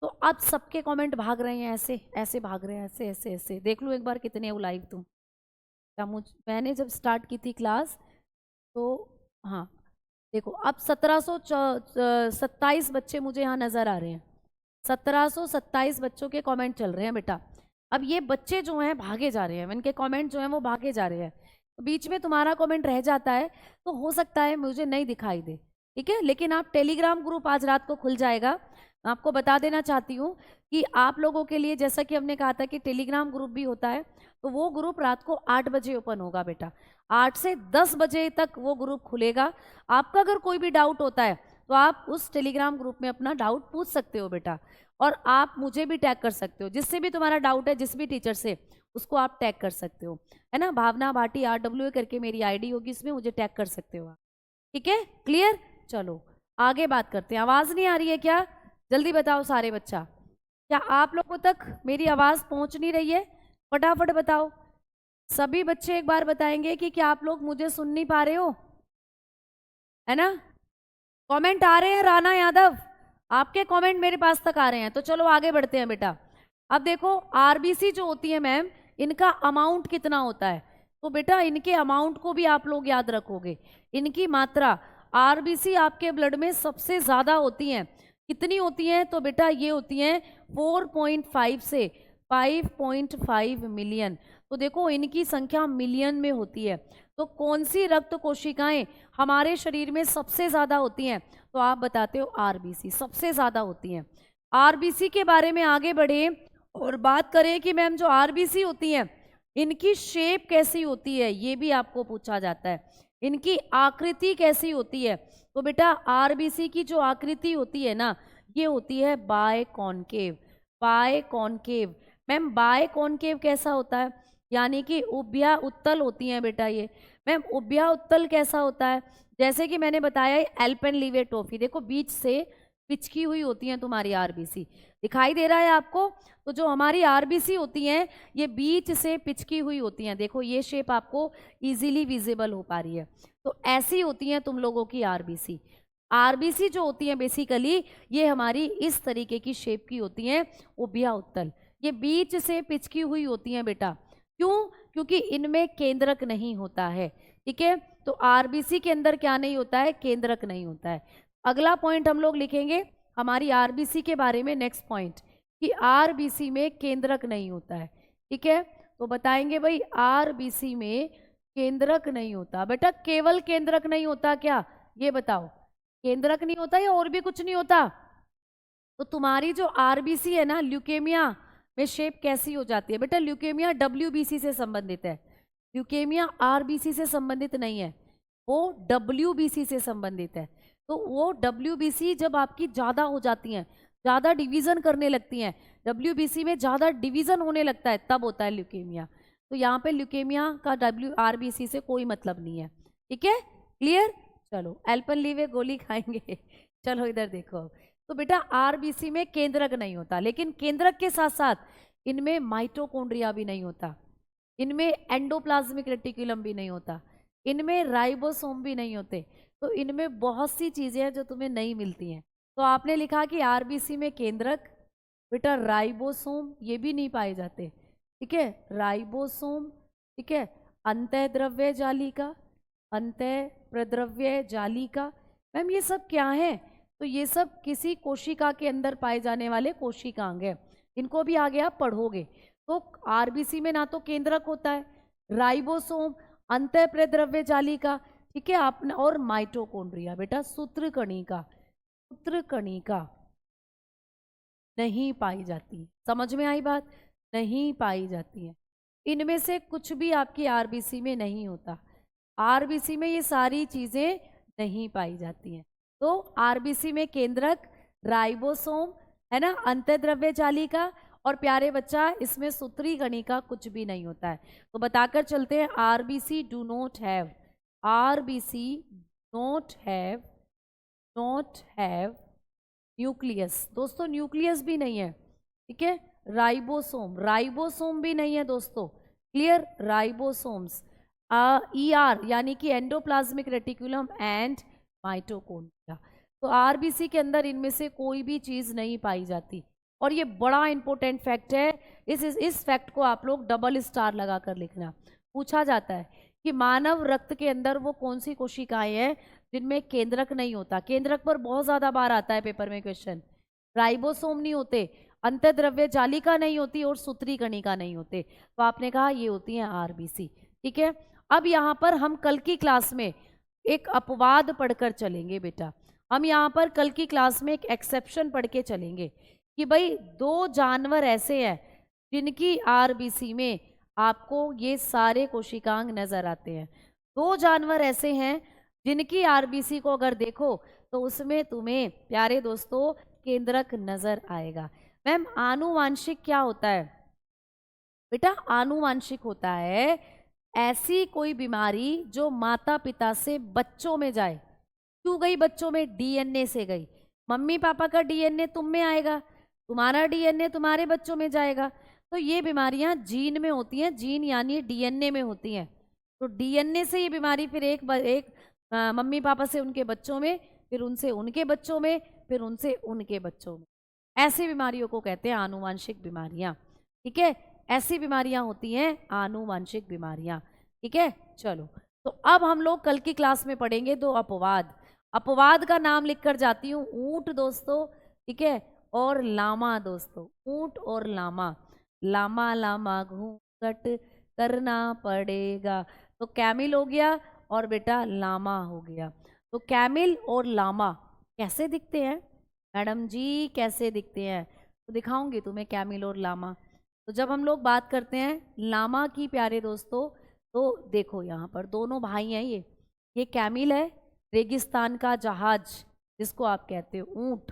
तो अब सबके कमेंट भाग रहे हैं, ऐसे ऐसे भाग रहे हैं, ऐसे ऐसे ऐसे। देख लो एक बार कितने हो लाइव तुम। क्या मैंने जब स्टार्ट की थी क्लास तो हाँ देखो अब 1727 बच्चे मुझे यहाँ नज़र आ रहे हैं। 1727 बच्चों के कमेंट चल रहे हैं बेटा। अब ये बच्चे जो हैं भागे जा रहे हैं, इनके कमेंट जो हैं वो भागे जा रहे हैं। तो बीच में तुम्हारा कमेंट रह जाता है तो हो सकता है मुझे नहीं दिखाई दे, ठीक है। लेकिन आप टेलीग्राम ग्रुप आज रात को खुल जाएगा। मैं आपको बता देना चाहती हूँ कि आप लोगों के लिए, जैसा कि हमने कहा था कि टेलीग्राम ग्रुप भी होता है, तो वो ग्रुप रात को 8 बजे ओपन होगा बेटा। 8 से 10 बजे तक वो ग्रुप खुलेगा। आपका अगर कोई भी डाउट होता है तो आप उस टेलीग्राम ग्रुप में अपना डाउट पूछ सकते हो बेटा। और आप मुझे भी टैग कर सकते हो, जिससे भी तुम्हारा डाउट है, जिस भी टीचर से, उसको आप टैग कर सकते हो, है ना। भावना भाटी RWA करके मेरी आईडी होगी, इसमें मुझे टैग कर सकते हो आप, ठीक है। क्लियर? चलो आगे बात करते हैं। आवाज़ नहीं आ रही है क्या? जल्दी बताओ सारे बच्चा, क्या आप लोगों तक मेरी आवाज़ पहुंच नहीं रही है? फटाफट बताओ। सभी बच्चे एक बार बताएंगे कि क्या आप लोग मुझे सुन नहीं पा रहे हो, है ना। कमेंट आ रहे हैं राणा यादव, आपके कमेंट मेरे पास तक आ रहे हैं। तो चलो आगे बढ़ते हैं बेटा। अब देखो आरबीसी जो होती है मैम, इनका अमाउंट कितना होता है? तो बेटा इनके अमाउंट को भी आप लोग याद रखोगे। इनकी मात्रा, आरबीसी आपके ब्लड में सबसे ज़्यादा होती हैं, कितनी होती हैं? तो बेटा ये होती हैं 4.5 से 5.5 मिलियन। तो देखो इनकी संख्या मिलियन में होती है। तो कौन सी रक्त कोशिकाएं हमारे शरीर में सबसे ज्यादा होती हैं? तो आप बताते हो आरबीसी सबसे ज्यादा होती हैं। आरबीसी के बारे में आगे बढ़े और बात करें कि मैम जो आरबीसी होती हैं इनकी शेप कैसी होती है, ये भी आपको पूछा जाता है। इनकी आकृति कैसी होती है? तो बेटा आरबीसी की जो आकृति होती है ना, ये होती है biconcave. Biconcave ma'am, biconcave कैसा होता है? यानी कि उभया उत्तल होती हैं बेटा ये। मैम उभया उत्तल कैसा होता है? जैसे कि मैंने बताया एल्पेनलीबे टॉफी, देखो बीच से पिचकी हुई होती हैं तुम्हारी आरबीसी, दिखाई दे रहा है आपको? तो जो हमारी आरबीसी होती हैं ये बीच से पिचकी हुई होती हैं। देखो ये शेप आपको इजीली विजिबल हो पा रही है। तो ऐसी होती हैं तुम लोगों की आरबीसी। आरबीसी जो होती हैं बेसिकली ये हमारी इस तरीके की शेप की होती हैं, उभया उत्तल। ये बीच से पिचकी हुई होती हैं बेटा। क्यों? क्योंकि इनमें केंद्रक नहीं होता है। ठीक है, तो आरबीसी के अंदर क्या नहीं होता है? केंद्रक नहीं होता है। अगला पॉइंट हम लोग लिखेंगे हमारी आरबीसी के बारे में, नेक्स्ट पॉइंट, कि आरबीसी में केंद्रक नहीं होता है। ठीक है, तो बताएंगे भाई आरबीसी में केंद्रक नहीं होता। बेटा केवल केंद्रक नहीं होता क्या? ये बताओ, केंद्रक नहीं होता या और भी कुछ नहीं होता? तो तुम्हारी जो आरबीसी है ना, ल्यूकेमिया में शेप कैसी हो जाती है? बेटा ल्यूकेमिया डब्ल्यूबीसी से संबंधित है। ल्यूकेमिया आरबीसी से संबंधित नहीं है, वो डब्ल्यूबीसी से संबंधित है। तो वो डब्ल्यूबीसी जब आपकी ज़्यादा हो जाती हैं, ज़्यादा डिवीज़न करने लगती हैं, डब्ल्यूबीसी में ज़्यादा डिवीज़न होने लगता है, तब होता है ल्यूकेमिया। तो यहाँ पे ल्यूकेमिया का आरबीसी से कोई मतलब नहीं है। ठीक है, क्लियर? चलो एल्पेनलीबे गोली खाएंगे। चलो इधर देखो, तो बेटा आरबीसी में केंद्रक नहीं होता, लेकिन केंद्रक के साथ साथ इनमें माइटोकॉन्ड्रिया भी नहीं होता, इनमें एंडोप्लाज्मिक रेटिकुलम भी नहीं होता, इनमें राइबोसोम भी नहीं होते। तो इनमें बहुत सी चीज़ें हैं जो तुम्हें नहीं मिलती हैं। तो आपने लिखा कि आरबीसी में केंद्रक, बेटा राइबोसोम ये भी नहीं पाए जाते। ठीक है, राइबोसोम, ठीक है, अंतःद्रव्य जालिका, अंतः प्रद्रव्य जालिका। मैम ये सब क्या है? तो ये सब किसी कोशिका के अंदर पाए जाने वाले कोशिकांग है। इनको भी आगे आप पढ़ोगे। तो आरबीसी में ना तो केंद्रक होता है, राइबोसोम, अंतःप्रद्रव्य जालिका, ठीक है, आपने, और माइटोकॉन्ड्रिया, बेटा सूत्रकणिका, सूत्रकणिका नहीं पाई जाती। समझ में आई बात? नहीं पाई जाती है। इनमें से कुछ भी आपकी आरबीसी में नहीं होता। आरबीसी में ये सारी चीजें नहीं पाई जाती हैं। तो आरबीसी में केंद्रक, राइबोसोम है ना, अंतःद्रव्य जालिका, और प्यारे बच्चा इसमें सूत्री कणिका कुछ भी नहीं होता है। तो बताकर चलते हैं RBC do not have, RBC not have nucleus. दोस्तों न्यूक्लियस भी नहीं है। ठीक है, राइबोसोम, राइबोसोम भी नहीं है दोस्तों। क्लियर? राइबोसोम्स, ईआर यानी कि एंडोप्लाज्मिक रेटिकुलम एंड माइटोकॉन्ड्रिया। तो आरबीसी के अंदर इनमें से कोई भी चीज नहीं पाई जाती। और ये बड़ा इंपॉर्टेंट फैक्ट है, इस फैक्ट को आप लोग डबल स्टार लगा कर लिखना। पूछा जाता है कि मानव रक्त के अंदर वो कौन सी कोशिकाएं हैं जिनमें केंद्रक नहीं होता। केंद्रक पर बहुत ज्यादा बार आता है पेपर में क्वेश्चन। राइबोसोम नहीं होते, अंतःद्रव्य जालिका नहीं होती, और सूत्री कणिका नहीं होते। तो आपने कहा ये होती है आरबीसी। ठीक है, अब यहाँ पर हम कल की क्लास में एक अपवाद पढ़कर चलेंगे बेटा। हम यहाँ पर कल की क्लास में एक एक्सेप्शन पढ़ के चलेंगे कि भाई दो जानवर ऐसे हैं जिनकी आरबीसी में आपको ये सारे कोशिकांग नजर आते हैं। दो जानवर ऐसे हैं जिनकी आरबीसी को अगर देखो तो उसमें तुम्हें प्यारे दोस्तों केंद्रक नजर आएगा। मैम आनुवांशिक क्या होता है? बेटा आनुवांशिक होता है ऐसी कोई बीमारी जो माता पिता से बच्चों में जाए। क्यों गई बच्चों में? डीएनए से गई। मम्मी पापा का डीएनए तुम में आएगा, तुम्हारा डीएनए तुम्हारे बच्चों में जाएगा। तो ये बीमारियां जीन में होती हैं, जीन यानी डीएनए में होती हैं। तो डीएनए से ये बीमारी फिर एक मम्मी पापा से उनके बच्चों में, फिर उनसे उनके बच्चों में, फिर उनसे उनके बच्चों में। ऐसी बीमारियों को कहते हैं आनुवांशिक बीमारियां। ठीक है, ऐसी बीमारियां होती हैं आनुवांशिक बीमारियां। ठीक है, चलो तो अब हम लोग कल की क्लास में पढ़ेंगे दो अपवाद। अपवाद का नाम लिखकर जाती हूँ, ऊंट दोस्तों ठीक है। और लामा दोस्तों, ऊंट और लामा, लामा लामा घूंघट करना पड़ेगा। तो कैमिल हो गया और बेटा लामा हो गया। तो कैमिल और लामा कैसे दिखते हैं मैडम जी, कैसे दिखते हैं? तो दिखाऊंगी तुम्हें कैमिल और लामा। तो जब हम लोग बात करते हैं लामा की प्यारे दोस्तों, तो देखो यहाँ पर दोनों भाई हैं। ये कैमिल है, रेगिस्तान का जहाज जिसको आप कहते हो ऊंट,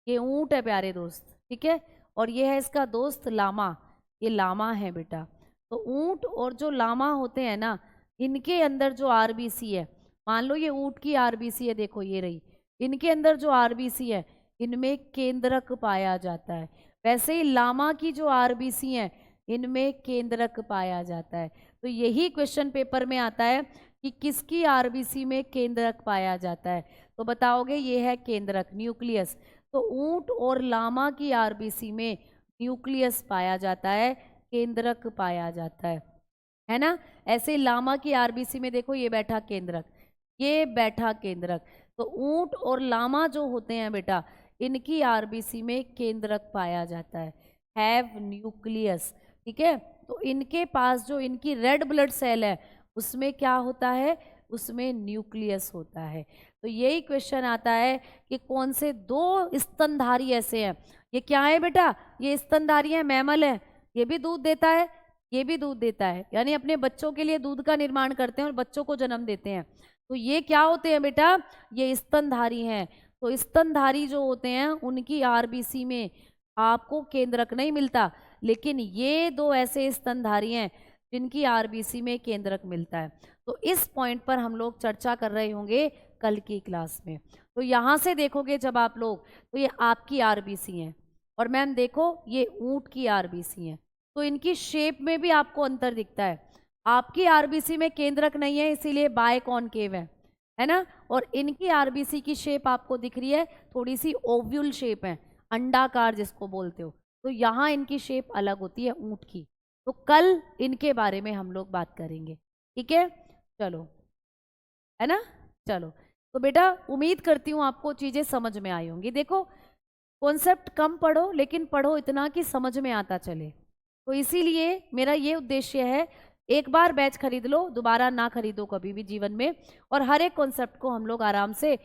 ये ऊंट है प्यारे दोस्त, ठीक है। और ये है इसका दोस्त लामा, ये लामा है बेटा। तो ऊंट और जो लामा होते हैं ना, इनके अंदर जो आरबीसी है, मान लो ये ऊंट की आरबीसी है, देखो ये रही, इनके अंदर जो आरबीसी है इनमें केंद्रक पाया जाता है। वैसे ही लामा की जो आरबीसी है इनमें केंद्रक पाया जाता है। तो यही क्वेश्चन पेपर में आता है कि किसकी आरबीसी में केंद्रक पाया जाता है। तो बताओगे ये है केंद्रक, न्यूक्लियस। तो ऊंट और लामा की आरबीसी में न्यूक्लियस पाया जाता है, केंद्रक पाया जाता है ना। ऐसे लामा की आरबीसी में देखो ये बैठा केंद्रक, ये बैठा केंद्रक। तो ऊंट और लामा जो होते हैं बेटा, इनकी आरबीसी में केंद्रक पाया जाता है, हैव न्यूक्लियस, ठीक है। तो इनके पास जो इनकी रेड ब्लड सेल है उसमें क्या होता है, उसमें न्यूक्लियस होता है। तो यही क्वेश्चन आता है कि कौन से दो स्तनधारी ऐसे हैं। ये क्या है बेटा, ये स्तनधारी है, मैमल है, ये भी दूध देता है, ये भी दूध देता है, यानी अपने बच्चों के लिए दूध का निर्माण करते हैं और बच्चों को जन्म देते हैं। तो ये क्या होते हैं बेटा, ये स्तनधारी हैं। तो स्तनधारी जो होते हैं उनकी आरबीसी में आपको केंद्रक नहीं मिलता, लेकिन ये दो ऐसे स्तनधारी हैं जिनकी आरबीसी में केंद्रक मिलता है। तो इस पॉइंट पर हम लोग चर्चा कर रहे होंगे कल की क्लास में। तो यहाँ से देखोगे जब आप लोग, तो ये आपकी आरबीसी हैं, और मैम देखो ये ऊंट की आरबीसी हैं। तो इनकी शेप में भी आपको अंतर दिखता है। आपकी आरबीसी में केंद्रक नहीं है इसीलिए बाय कॉनकेव है ना। और इनकी आरबीसी की शेप आपको दिख रही है, थोड़ी सी ओव्यूल शेप है, अंडाकार जिसको बोलते हो। तो यहाँ इनकी शेप अलग होती है ऊंट की। तो कल इनके बारे में हम लोग बात करेंगे, ठीक है। चलो, है ना। चलो, तो बेटा उम्मीद करती हूँ आपको चीज़ें समझ में आई होंगी। देखो, कॉन्सेप्ट कम पढ़ो लेकिन पढ़ो इतना कि समझ में आता चले। तो इसीलिए मेरा ये उद्देश्य है, एक बार बैच खरीद लो, दोबारा ना खरीदो कभी भी जीवन में। और हर एक कॉन्सेप्ट को हम लोग आराम से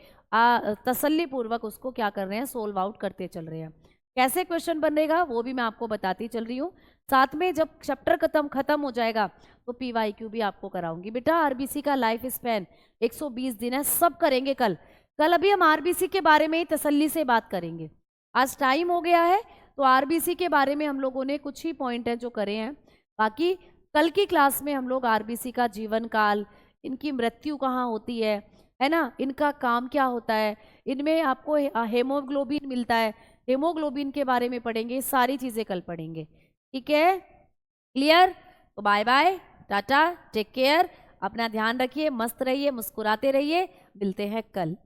तसल्ली पूर्वक उसको क्या कर रहे हैं, सोल्व आउट करते चल रहे हैं। कैसे क्वेश्चन बनेगा वो भी मैं आपको बताती चल रही हूँ। साथ में जब चैप्टर खत्म हो जाएगा तो PYQ भी आपको कराऊंगी। बेटा आरबीसी का लाइफ स्पैन 120 दिन है, सब करेंगे कल। अभी हम आरबीसी के बारे में ही तसल्ली से बात करेंगे। आज टाइम हो गया है तो आरबीसी के बारे में हम लोगों ने कुछ ही पॉइंट है जो करे हैं। बाकी कल की क्लास में हम लोग आरबीसी का जीवन काल, इनकी मृत्यु कहाँ होती है ना, इनका काम क्या होता है, इनमें आपको हेमोग्लोबिन मिलता है, हेमोग्लोबिन के बारे में पढ़ेंगे, सारी चीज़ें कल पढ़ेंगे, ठीक है। क्लियर? तो bye bye, tata, take care, अपना ध्यान रखिए, मस्त रहिए, मुस्कुराते रहिए, मिलते हैं कल।